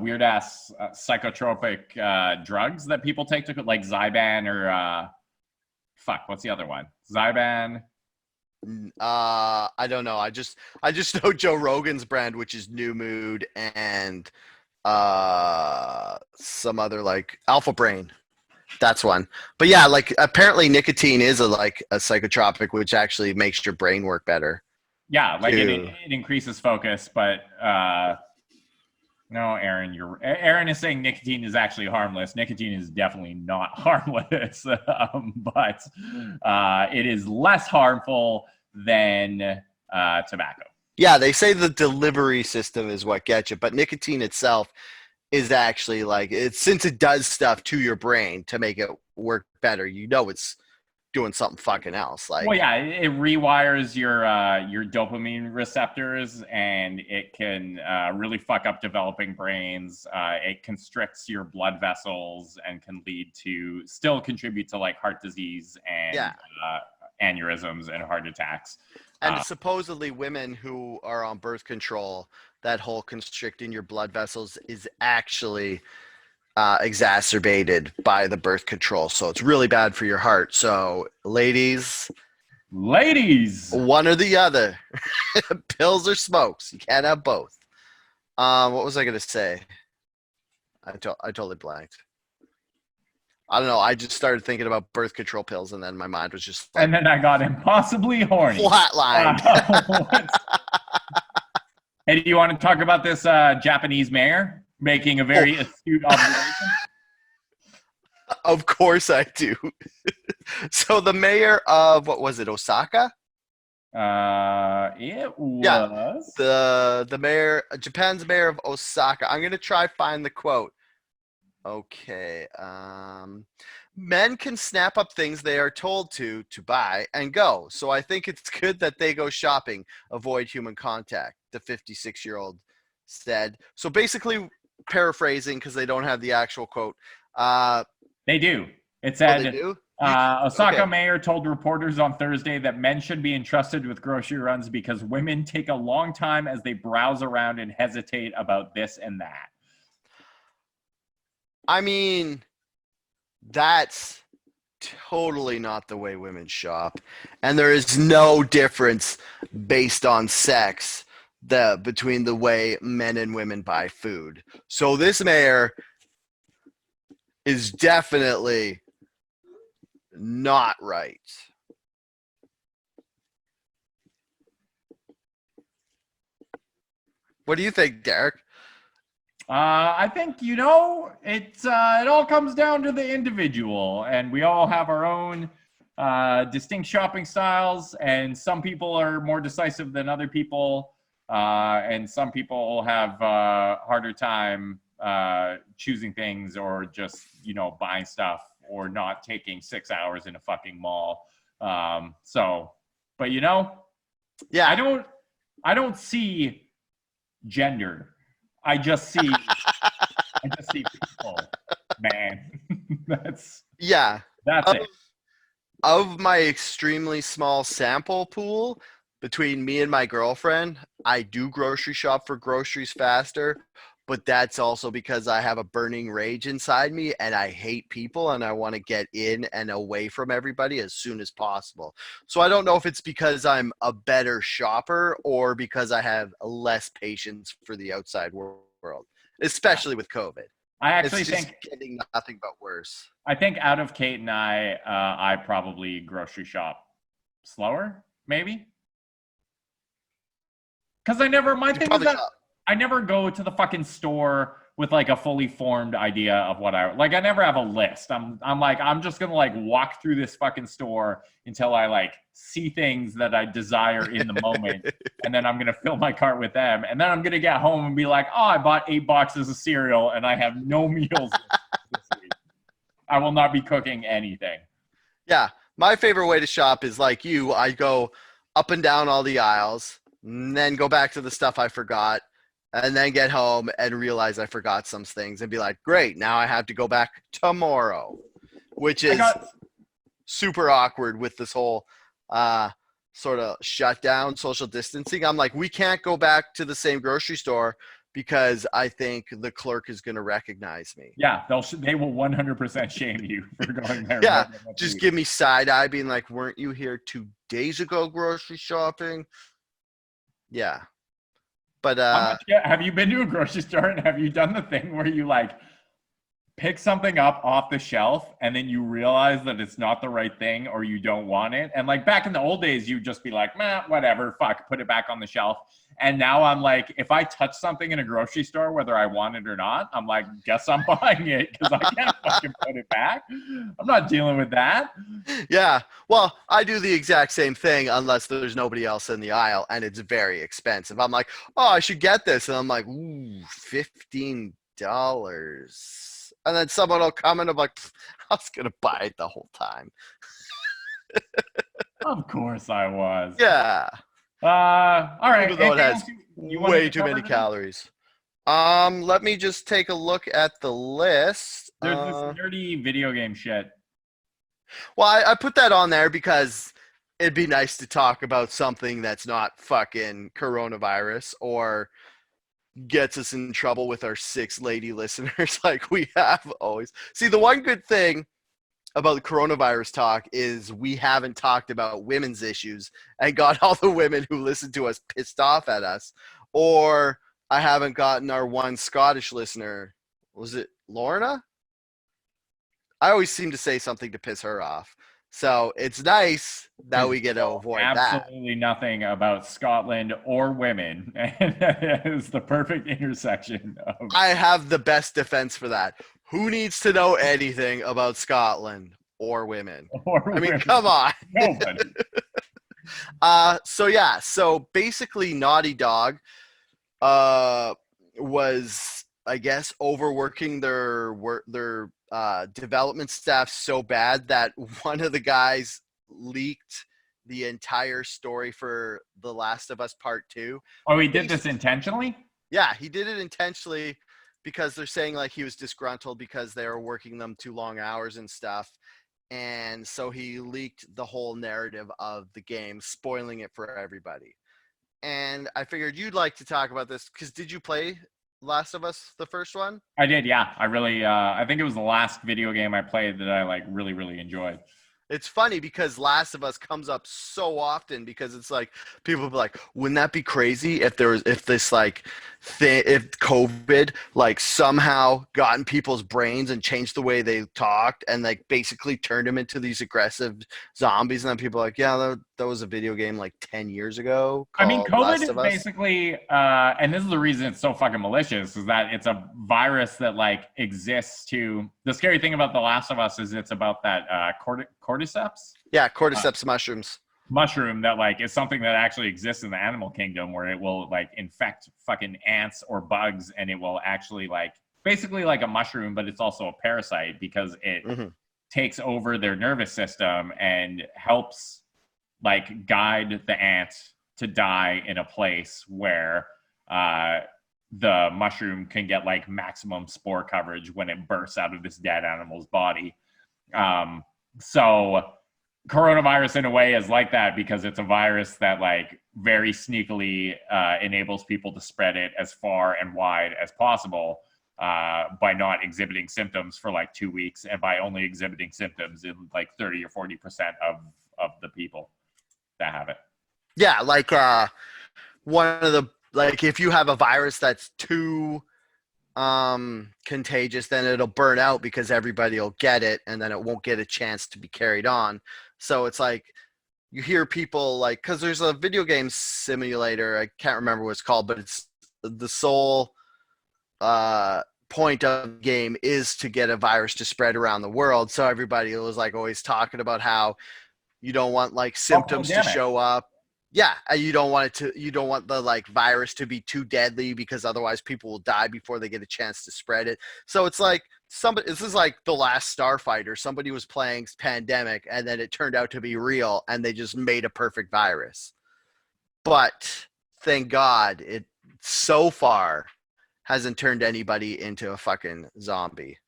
weird ass psychotropic drugs that people take to like Zyban or fuck, what's the other one? Zyban. I don't know. I just know Joe Rogan's brand, which is New Mood, and some other like Alpha Brain. That's one. But yeah, like apparently nicotine is like a psychotropic, which actually makes your brain work better. Yeah, like Too. it increases focus, but no, Aaron, Aaron is saying nicotine is actually harmless. Nicotine is definitely not harmless, but it is less harmful than tobacco. Yeah, they say the delivery system is what gets you, but nicotine itself is actually like it's since it does stuff to your brain to make it work better. You know, it's doing something fucking else. Like, Well, yeah, it rewires your dopamine receptors, and it can really fuck up developing brains. It constricts your blood vessels and can still contribute to like heart disease and yeah. Aneurysms and heart attacks. And supposedly, women who are on birth control, that whole constricting your blood vessels is actually exacerbated by the birth control. So it's really bad for your heart. So, ladies, one or the other, pills or smokes. You can't have both. What was I going to say? I totally blanked. I don't know. I just started thinking about birth control pills, and then my mind was just like, and then I got impossibly horny. Flatline. Hey, do you want to talk about this Japanese mayor making a very astute observation? Of course I do. So the mayor of, what was it, Osaka? It was. Yeah, the mayor, Japan's mayor of Osaka. I'm going to try find the quote. Okay. Men can snap up things they are told to buy and go. So I think it's good that they go shopping, avoid human contact, the 56-year-old said. So basically, paraphrasing because they don't have the actual quote. They do. It said, they do? Osaka Okay. mayor told reporters on Thursday that men should be entrusted with grocery runs because women take a long time as they browse around and hesitate about this and that. I mean, that's totally not the way women shop. And there is no difference based on sex between the way men and women buy food. So this mayor is definitely not right. What do you think, Derek? I think, it all comes down to the individual, and we all have our own distinct shopping styles, and some people are more decisive than other people, and some people have harder time choosing things or just, buying stuff or not taking 6 hours in a fucking mall. But Yeah, I don't see gender. I just see people, man. That's it. it. Of my extremely small sample pool between me and my girlfriend, I do grocery shop for groceries faster, but that's also because I have a burning rage inside me and I hate people and I want to get in and away from everybody as soon as possible. So I don't know if it's because I'm a better shopper or because I have less patience for the outside world, especially with COVID. I actually It's just think getting nothing but worse. I think out of Kate and I probably grocery shop slower, maybe. Because my thing is that I never go to the fucking store with like a fully formed idea of what I like. I never have a list. I'm like I'm just gonna like walk through this fucking store until I like see things that I desire in the moment, and then I'm gonna fill my cart with them, and then I'm gonna get home and be like, oh, I bought 8 boxes of cereal and I have no meals this week. I will not be cooking anything. Yeah, my favorite way to shop is like you. I go up and down all the aisles, and then go back to the stuff I forgot, and then get home and realize I forgot some things and be like, great, now I have to go back tomorrow, which I is got super awkward with this whole sort of shutdown, social distancing. I'm like, we can't go back to the same grocery store because I think the clerk is going to recognize me. yeah, they will 100% shame you for going there. Yeah, just give me side eye being like, weren't you here 2 days ago grocery shopping? Yeah. But Have you been to a grocery store and have you done the thing where you like pick something up off the shelf and then you realize that it's not the right thing or you don't want it? And like back in the old days, you'd just be like, meh, whatever, fuck, put it back on the shelf. And now I'm like, if I touch something in a grocery store, whether I want it or not, I'm like, guess I'm buying it because I can't fucking put it back. I'm not dealing with that. yeah, well, I do the exact same thing unless there's nobody else in the aisle and it's very expensive. I'm like, oh, I should get this. And I'm like, ooh, $15. And then someone will come and I'm like, I was going to buy it the whole time. Of course I was. Yeah. All right. Even though it has You way too many calories. Let me just take a look at the list. There's this nerdy video game shit. Well, I put that on there because it'd be nice to talk about something that's not fucking coronavirus or gets us in trouble with our 6 lady listeners like we have always. See, the one good thing about the coronavirus talk is we haven't talked about women's issues and got all the women who listen to us pissed off at us. Or I haven't gotten our one Scottish listener. Was it Lorna? I always seem to say something to piss her off. So it's nice that we get to avoid absolutely nothing about Scotland or women. And that is the perfect intersection of... I have the best defense for that. Who needs to know anything about Scotland or women? Or I mean, women. come on. Nobody. So basically Naughty Dog was, I guess, overworking their development staff so bad that one of the guys leaked the entire story for The Last of Us Part 2. Oh, he did this intentionally? Yeah, he did it intentionally because they're saying like he was disgruntled because they were working them too long hours and stuff. And so he leaked the whole narrative of the game, spoiling it for everybody. And I figured you'd like to talk about this because did you play Last of Us, the first one? I did, yeah. I really, I think it was the last video game I played that I like really, really enjoyed. It's funny because Last of Us comes up so often because it's like people be like, wouldn't that be crazy if if COVID like somehow got in people's brains and changed the way they talked and like basically turned them into these aggressive zombies? And then people are like, yeah, that was a video game like 10 years ago. I mean, COVID Last is of Us. basically, and this is the reason it's so fucking malicious, is that it's a virus that like exists to. The scary thing about The Last of Us is it's about that cordyceps. Yeah, cordyceps mushrooms. Mushroom that like is something that actually exists in the animal kingdom, where it will like infect fucking ants or bugs, and it will actually like basically like a mushroom, but it's also a parasite because it takes over their nervous system and helps like guide the ant to die in a place where the mushroom can get like maximum spore coverage when it bursts out of this dead animal's body. So coronavirus in a way is like that because it's a virus that like very sneakily enables people to spread it as far and wide as possible by not exhibiting symptoms for like 2 weeks and by only exhibiting symptoms in like 30 or 40% of the people that have it. Yeah, like one of the like if you have a virus that's too contagious, then it'll burn out because everybody will get it and then it won't get a chance to be carried on. So it's like you hear people like, because there's a video game simulator, I can't remember what it's called, but it's the sole point of the game is to get a virus to spread around the world. So everybody was like always talking about how you don't want like Oh, symptoms to pandemic. show up. Yeah, you don't want it to. You don't want the like virus to be too deadly because otherwise people will die before they get a chance to spread it. So it's like somebody. This is like the last Starfighter. Somebody was playing Pandemic, and then it turned out to be real, and they just made a perfect virus. But thank God, it so far hasn't turned anybody into a fucking zombie.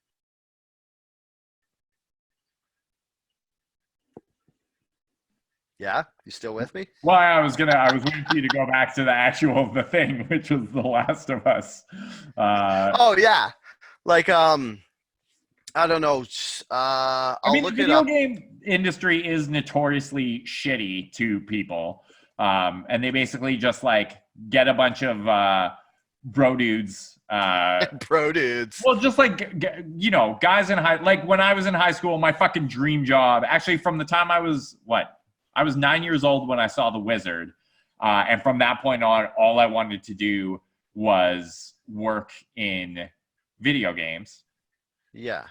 Yeah, you still with me? Well, I was waiting for you to go back to the actual the thing, which was The Last of Us. Oh yeah, like I don't know. I I'll mean, the look it video up. game industry is notoriously shitty to people, and they basically just like get a bunch of bro dudes. Bro dudes. Well, just like guys in high, like when I was in high school, my fucking dream job, actually, from the time I was 9 years old when I saw The Wizard, and from that point on, all I wanted to do was work in video games. Yeah.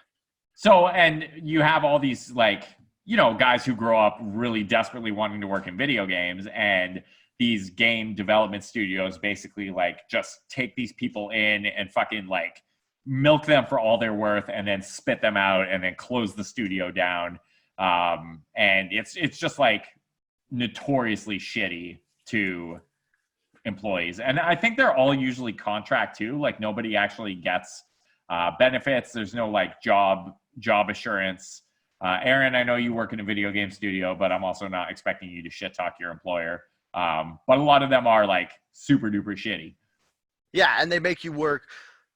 So, and you have all these guys who grow up really desperately wanting to work in video games, and these game development studios basically like just take these people in and fucking like milk them for all they're worth and then spit them out and then close the studio down. And it's just like notoriously shitty to employees. And I think they're all usually contract too. Like nobody actually gets benefits. There's no like job assurance. Aaron, I know you work in a video game studio, but I'm also not expecting you to shit talk your employer. But a lot of them are like super duper shitty. Yeah, and they make you work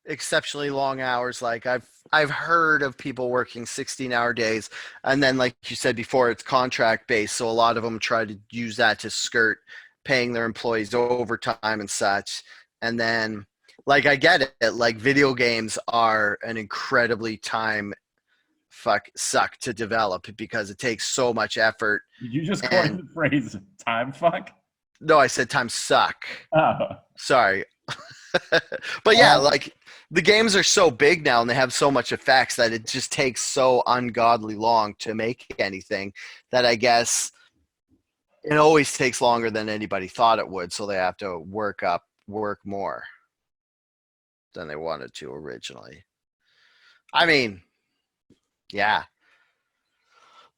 exceptionally long hours. Like I've heard of people working 16-hour days, and then like you said before, it's contract based. So a lot of them try to use that to skirt paying their employees overtime and such. And then like I get it, like video games are an incredibly time suck to develop because it takes so much effort. Did you just coin And the phrase time fuck? no, I said time suck. Oh. Sorry. But yeah, like the games are so big now and they have so much effects that it just takes so ungodly long to make anything that I guess it always takes longer than anybody thought it would. So they have to work more than they wanted to originally. I mean, yeah.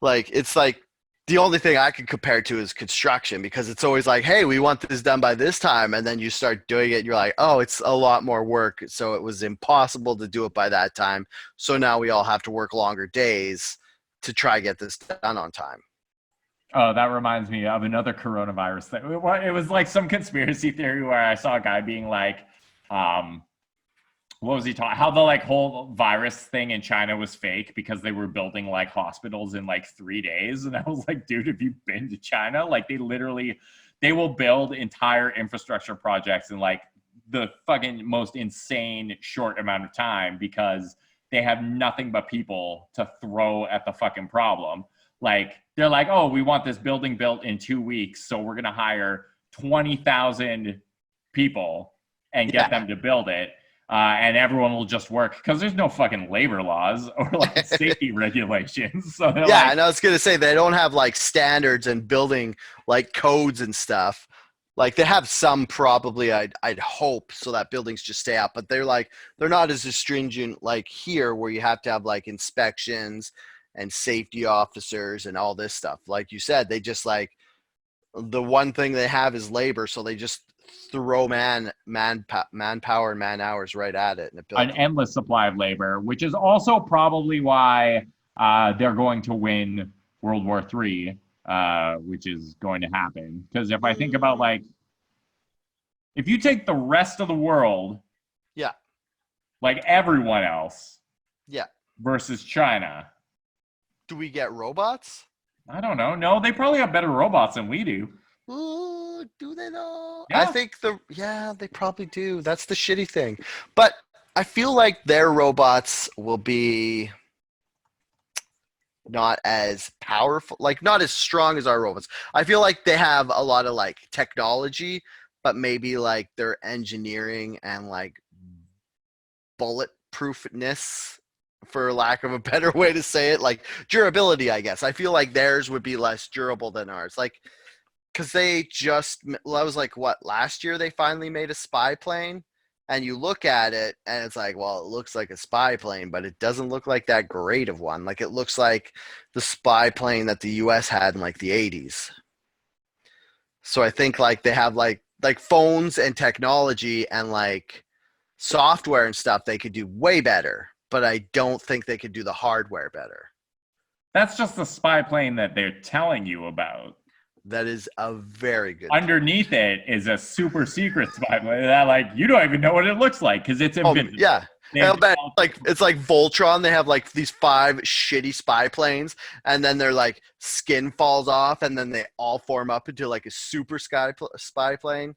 Like it's like the only thing I can compare to is construction because it's always like, hey, we want this done by this time. And then you start doing it and you're like, oh, it's a lot more work. So it was impossible to do it by that time. So now we all have to work longer days to try get this done on time. Oh, that reminds me of another coronavirus thing. It was like some conspiracy theory where I saw a guy being like, what was he talking? How the like whole virus thing in China was fake because they were building like hospitals in like 3 days. And I was like, dude, have you been to China? Like they will build entire infrastructure projects in like the fucking most insane short amount of time because they have nothing but people to throw at the fucking problem. Like they're like, oh, we want this building built in 2 weeks. So we're going to hire 20,000 people and get them to build it. And everyone will just work because there's no fucking labor laws or like safety regulations. So yeah, like, and I was gonna say they don't have like standards and building like codes and stuff. Like they have some probably, I'd hope, so that buildings just stay up. But they're not as stringent like here, where you have to have like inspections and safety officers and all this stuff. Like you said, they just like the one thing they have is labor, so they just throw manpower and man hours right at it. An endless supply of labor, which is also probably why they're going to win World War III, which is going to happen. Because if I think about like, if you take the rest of the world, yeah, like everyone else, yeah, versus China, do we get robots? I don't know. No, they probably have better robots than we do. Ooh, do they though? Yeah. I think they probably do. That's the shitty thing. But I feel like their robots will be not as powerful, like not as strong as our robots. I feel like they have a lot of like technology but maybe like their engineering and like bulletproofness, for lack of a better way to say it, like durability, I guess. I feel like theirs would be less durable than ours. Like, because they just, well, I was like, what, last year they finally made a spy plane? And you look at it and it's like, well, it looks like a spy plane, but it doesn't look like that great of one. Like, it looks like the spy plane that the US had in like the 80s. So I think like they have like phones and technology and like software and stuff they could do way better, but I don't think they could do the hardware better. That's just the spy plane that they're telling you about. That is a very good Underneath it is a super secret spy plane that, like, you don't even know what it looks like because it's invisible. Yeah. Like it's like Voltron. They have like these 5 shitty spy planes, and then their like skin falls off, and then they all form up into like a super spy plane.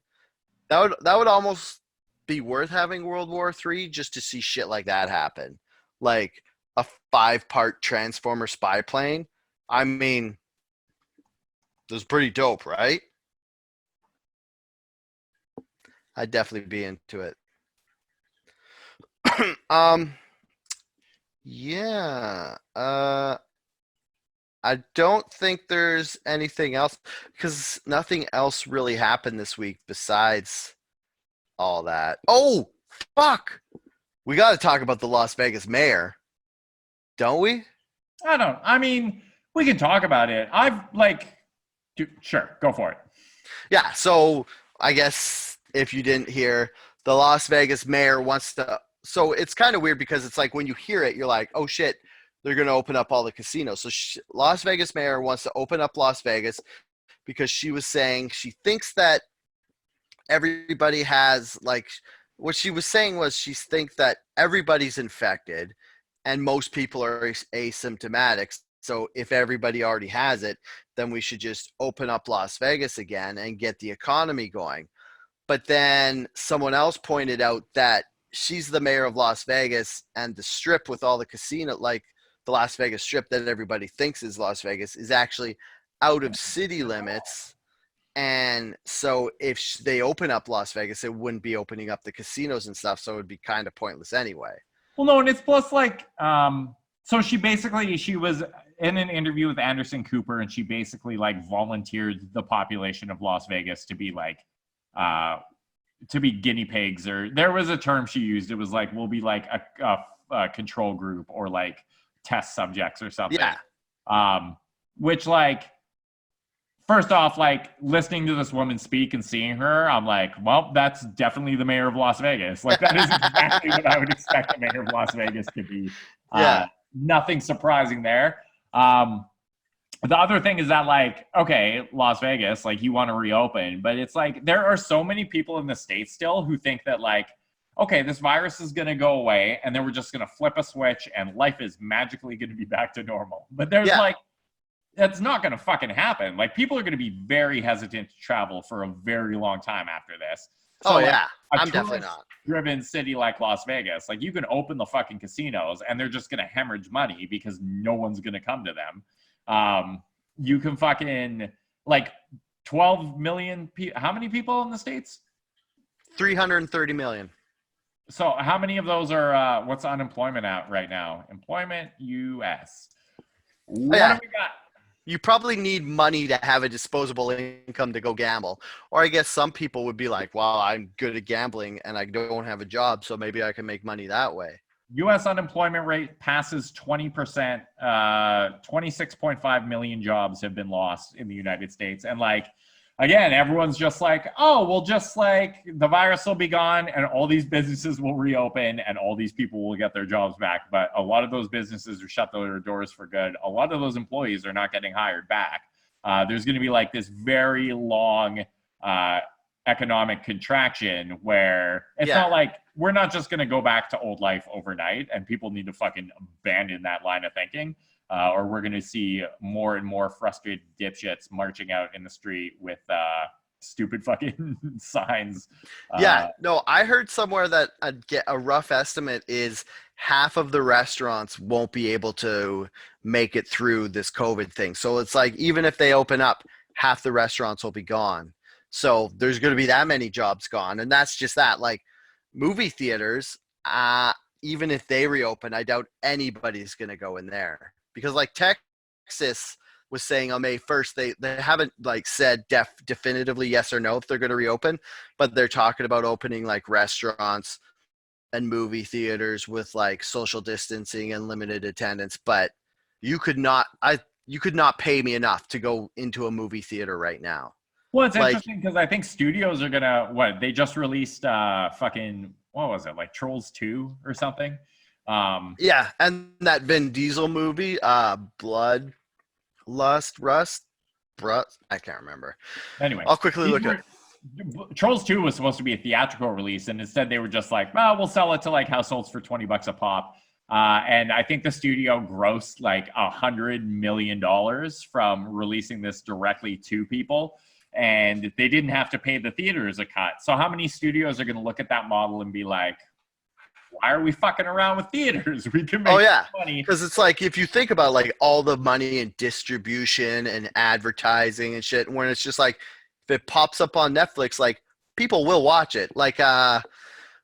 That would almost be worth having World War III just to see shit like that happen. Like a 5-part Transformer spy plane. I mean, it was pretty dope, right? I'd definitely be into it. Yeah. I don't think there's anything else because nothing else really happened this week besides all that. Oh, fuck. We got to talk about the Las Vegas mayor, don't we? I mean, we can talk about it. Sure, go for it. Yeah. So I guess if you didn't hear, the Las Vegas mayor wants to. So it's kind of weird because it's like when you hear it, you're like, oh shit, they're going to open up all the casinos. So Las Vegas mayor wants to open up Las Vegas because she was saying she thinks that everybody has like, what she was saying was she thinks that everybody's infected and most people are asymptomatic. So if everybody already has it, then we should just open up Las Vegas again and get the economy going. But then someone else pointed out that she's the mayor of Las Vegas, and the strip with all the casino, like the Las Vegas strip that everybody thinks is Las Vegas, is actually out of city limits. And so if they open up Las Vegas, it wouldn't be opening up the casinos and stuff. So it would be kind of pointless anyway. Well, no, and it's plus like, so she was in an interview with Anderson Cooper, and she basically like volunteered the population of Las Vegas to be like, to be guinea pigs, or there was a term she used. It was like, we'll be like a control group or like test subjects or something. Yeah. Which like, first off, like listening to this woman speak and seeing her, I'm like, well, that's definitely the mayor of Las Vegas. Like that is exactly what I would expect the mayor of Las Vegas to be. Yeah. Nothing surprising there. The other thing is that, like, okay, Las Vegas, like, you want to reopen, but it's like there are so many people in the States still who think that, like, okay, this virus is going to go away, and then we're just going to flip a switch, and life is magically going to be back to normal. But there's, like, that's not going to fucking happen. Like, people are going to be very hesitant to travel for a very long time after this. So, like, yeah, I'm definitely not. Driven city like Las Vegas, like, you can open the fucking casinos, and they're just going to hemorrhage money because no one's going to come to them. You can fucking like 12 million people. How many people in the States? 330 million. So how many of those are what's unemployment at right now? Employment US. What have we got? You probably need money to have a disposable income to go gamble. Or I guess some people would be like, well, I'm good at gambling and I don't have a job, so maybe I can make money that way. U.S. unemployment rate passes 20%. 26.5 million jobs have been lost in the United States. And like, again, everyone's just like, oh, well, just like the virus will be gone and all these businesses will reopen and all these people will get their jobs back. But a lot of those businesses are shut their doors for good. A lot of those employees are not getting hired back. There's going to be like this very long economic contraction where it's not like we're not just going to go back to old life overnight, and people need to fucking abandon that line of thinking, or we're going to see more and more frustrated dipshits marching out in the street with stupid fucking signs. No, I heard somewhere that a rough estimate is half of the restaurants won't be able to make it through this COVID thing. So it's like, even if they open up, half the restaurants will be gone. So there's going to be that many jobs gone. And that's just that. Like movie theaters, even if they reopen, I doubt anybody's going to go in there because like Texas was saying on May 1st, they haven't like said definitively yes or no if they're going to reopen, but they're talking about opening like restaurants and movie theaters with like social distancing and limited attendance. But you could not, you could not pay me enough to go into a movie theater right now. Well, it's Like, interesting because I think studios are gonna they just released fucking what was it, like Trolls 2 or something? yeah, and that Vin Diesel movie, Blood, Rust, I can't remember. Anyway, I'll quickly look at Trolls 2 was supposed to be a theatrical release, and instead they were just like, well, we'll sell it to like households for $20 a pop. And I think the studio grossed like $100 million from releasing this directly to people. And they didn't have to pay the theaters a cut. So how many studios are going to look at that model and be like, why are we fucking around with theaters? We can make money. Because it's like, if you think about like all the money in distribution and advertising and shit, when it's just like, if it pops up on Netflix, like people will watch it. Like that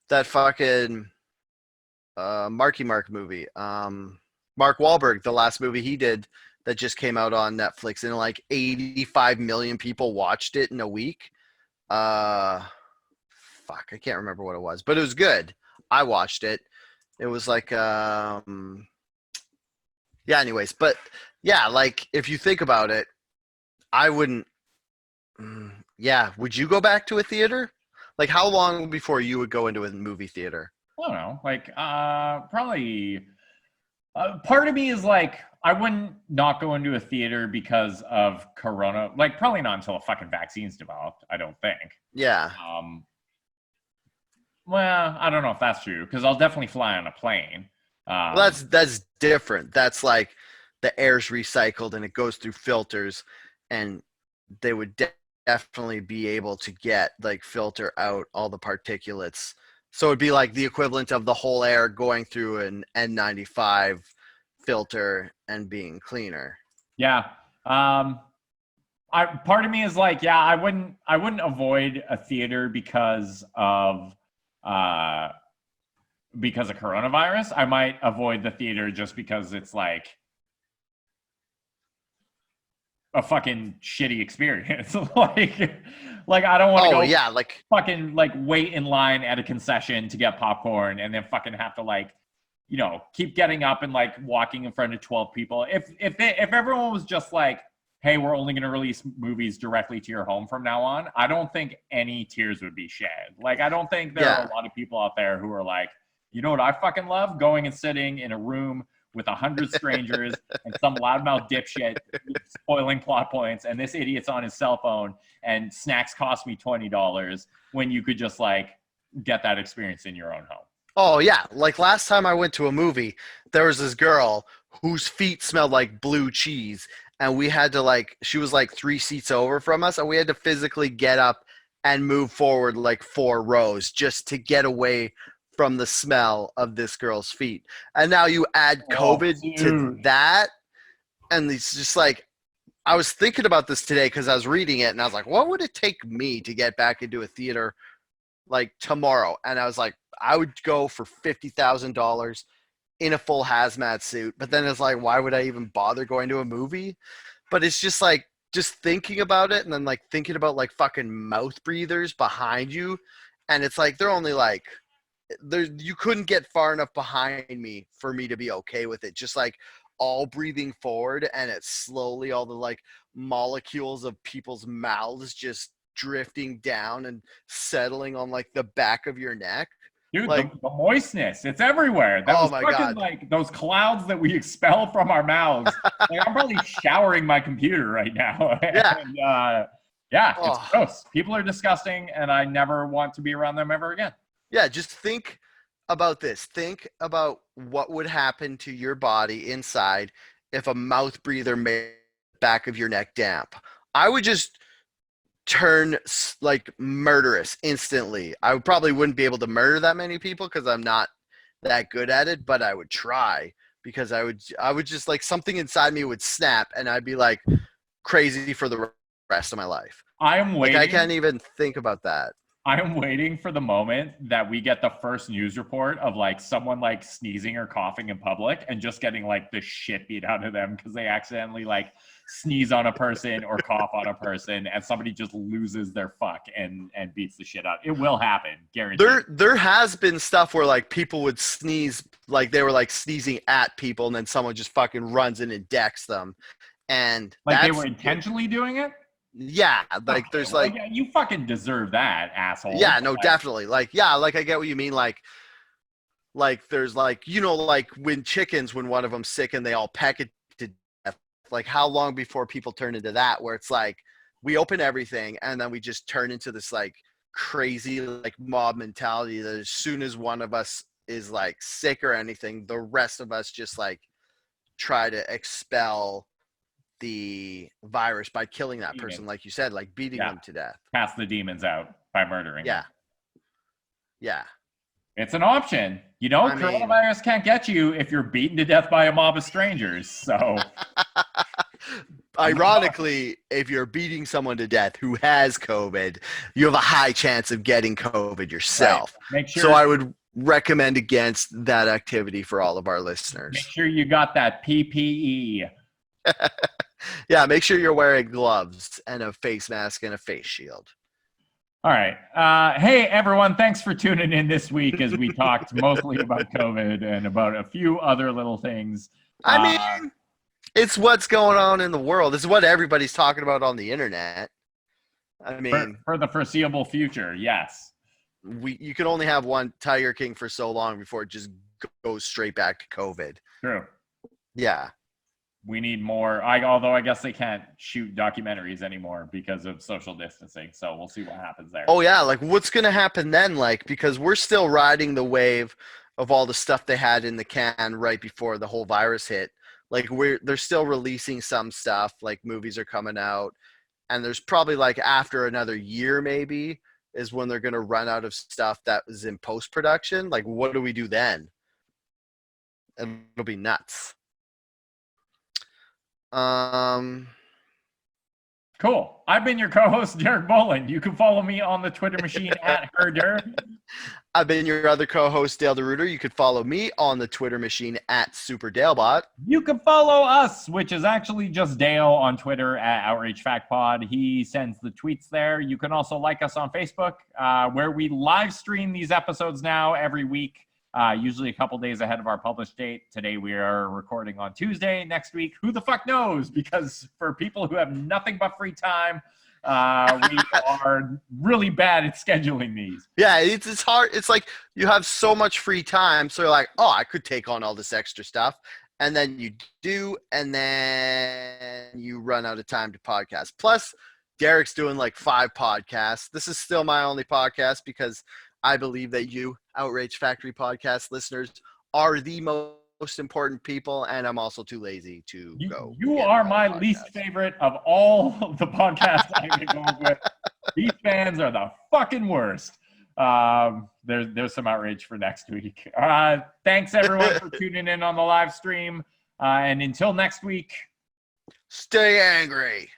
fucking Marky Mark movie. Mark Wahlberg, the last movie he did that just came out on Netflix, and like 85 million people watched it in a week. Fuck, I can't remember what it was, but it was good. I watched it. It was like yeah, anyways, but yeah, like if you think about it, I wouldn't yeah, would you go back to a theater? Like how long before you would go into a movie theater? I don't know, like probably part of me is like, I wouldn't not go into a theater because of Corona. Like, probably not until a fucking vaccine's developed, I don't think. Yeah. Well, I don't know if that's true, because I'll definitely fly on a plane. Well, that's different. That's like the air's recycled and it goes through filters, and they would definitely be able to get like filter out all the particulates. So it'd be like the equivalent of the whole air going through an N95 filter and being cleaner. Yeah. Part of me is like, yeah, I wouldn't avoid a theater because of coronavirus. I might avoid the theater just because it's like a fucking shitty experience. like I don't want to go like fucking like wait in line at a concession to get popcorn and then fucking have to like, you know, keep getting up and like walking in front of 12 people. If everyone was just like, hey, we're only going to release movies directly to your home from now on, I don't think any tears would be shed. Like, I don't think there are a lot of people out there who are like, you know what I fucking love? Going and sitting in a room with 100 strangers and some loudmouth dipshit spoiling plot points, and this idiot's on his cell phone, and snacks cost me $20 when you could just like get that experience in your own home. Oh yeah, like last time I went to a movie, there was this girl whose feet smelled like blue cheese, and we had to like, she was like 3 seats over from us, and we had to physically get up and move forward like 4 rows just to get away from the smell of this girl's feet. And now you add COVID to that, and it's just like, I was thinking about this today because I was reading it, and I was like, what would it take me to get back into a theater like tomorrow? And I was like, I would go for $50,000 in a full hazmat suit. But then it's like, why would I even bother going to a movie? But it's just like, just thinking about it, and then like thinking about like fucking mouth breathers behind you, and it's like they're only like, there, you couldn't get far enough behind me for me to be okay with it. Just like all breathing forward, and it's slowly all the like molecules of people's mouths just drifting down and settling on like the back of your neck. Dude, like the moistness, it's everywhere. That was fucking God. Like those clouds that we expel from our mouths. Like, I'm probably showering my computer right now. Yeah. And, yeah, it's gross. People are disgusting, and I never want to be around them ever again. Yeah, just think about this. Think about what would happen to your body inside if a mouth breather made the back of your neck damp. I would just turn like murderous instantly. I probably wouldn't be able to murder that many people because I'm not that good at it, but I would try, because I would just like, something inside me would snap, and I'd be like crazy for the rest of my life. I'm waiting. Like, I can't even think about that. I'm waiting for the moment that we get the first news report of like someone like sneezing or coughing in public and just getting like the shit beat out of them because they accidentally like sneeze on a person or cough on a person and somebody just loses their fuck and beats the shit out. It will happen, guaranteed. There has been stuff where like people would sneeze, like they were like sneezing at people, and then someone just fucking runs in and decks them, and like they were intentionally doing it. Yeah, like there's like, yeah, you fucking deserve that, asshole. Yeah, no, definitely. Like, yeah, like I get what you mean. Like there's like, you know, like when chickens, when one of them's sick and they all peck it to death. Like, how long before people turn into that, where it's like we open everything and then we just turn into this like crazy like mob mentality that as soon as one of us is like sick or anything, the rest of us just like try to expel the virus by killing that person, like you said, like beating them to death. Pass the demons out by murdering them. Yeah. It's an option. You know, coronavirus can't get you if you're beaten to death by a mob of strangers. So ironically, if you're beating someone to death who has COVID, you have a high chance of getting COVID yourself. Right. Make sure, so I would recommend against that activity for all of our listeners. Make sure you got that PPE. Yeah, make sure you're wearing gloves and a face mask and a face shield. All right. Hey, everyone. Thanks for tuning in this week as we talked mostly about COVID and about a few other little things. I mean, it's what's going on in the world. This is what everybody's talking about on the internet. I mean, for the foreseeable future, yes. You can only have one Tiger King for so long before it just goes straight back to COVID. True. Yeah. We need more. Although I guess they can't shoot documentaries anymore because of social distancing. So we'll see what happens there. Oh yeah, like what's gonna happen then? Like, because we're still riding the wave of all the stuff they had in the can right before the whole virus hit. Like they're still releasing some stuff. Like movies are coming out, and there's probably like after another year maybe is when they're gonna run out of stuff that was in post production. Like, what do we do then? It'll be nuts. Cool. I've been your co-host, Derek Boland. You can follow me on the Twitter machine at herder. I've been your other co-host, Dale DeRuiter. You could follow me on the Twitter machine at SuperDaleBot. You can follow us, which is actually just Dale, on Twitter at Outrage Fact Pod. He sends the tweets there. You can also like us on Facebook, where we live stream these episodes now every week. Usually a couple days ahead of our published date. Today we are recording on Tuesday. Next week, who the fuck knows? Because for people who have nothing but free time, we are really bad at scheduling these. Yeah, it's hard. It's like you have so much free time, so you're like, oh, I could take on all this extra stuff. And then you do, and then you run out of time to podcast. Plus, Derek's doing like 5 podcasts. This is still my only podcast because I believe that you, Outrage Factory podcast listeners, are the most important people, and I'm also too lazy to go. You are my least favorite of all of the podcasts I get going with. These fans are the fucking worst. There's some outrage for next week. Thanks, everyone, for tuning in on the live stream. And until next week, stay angry.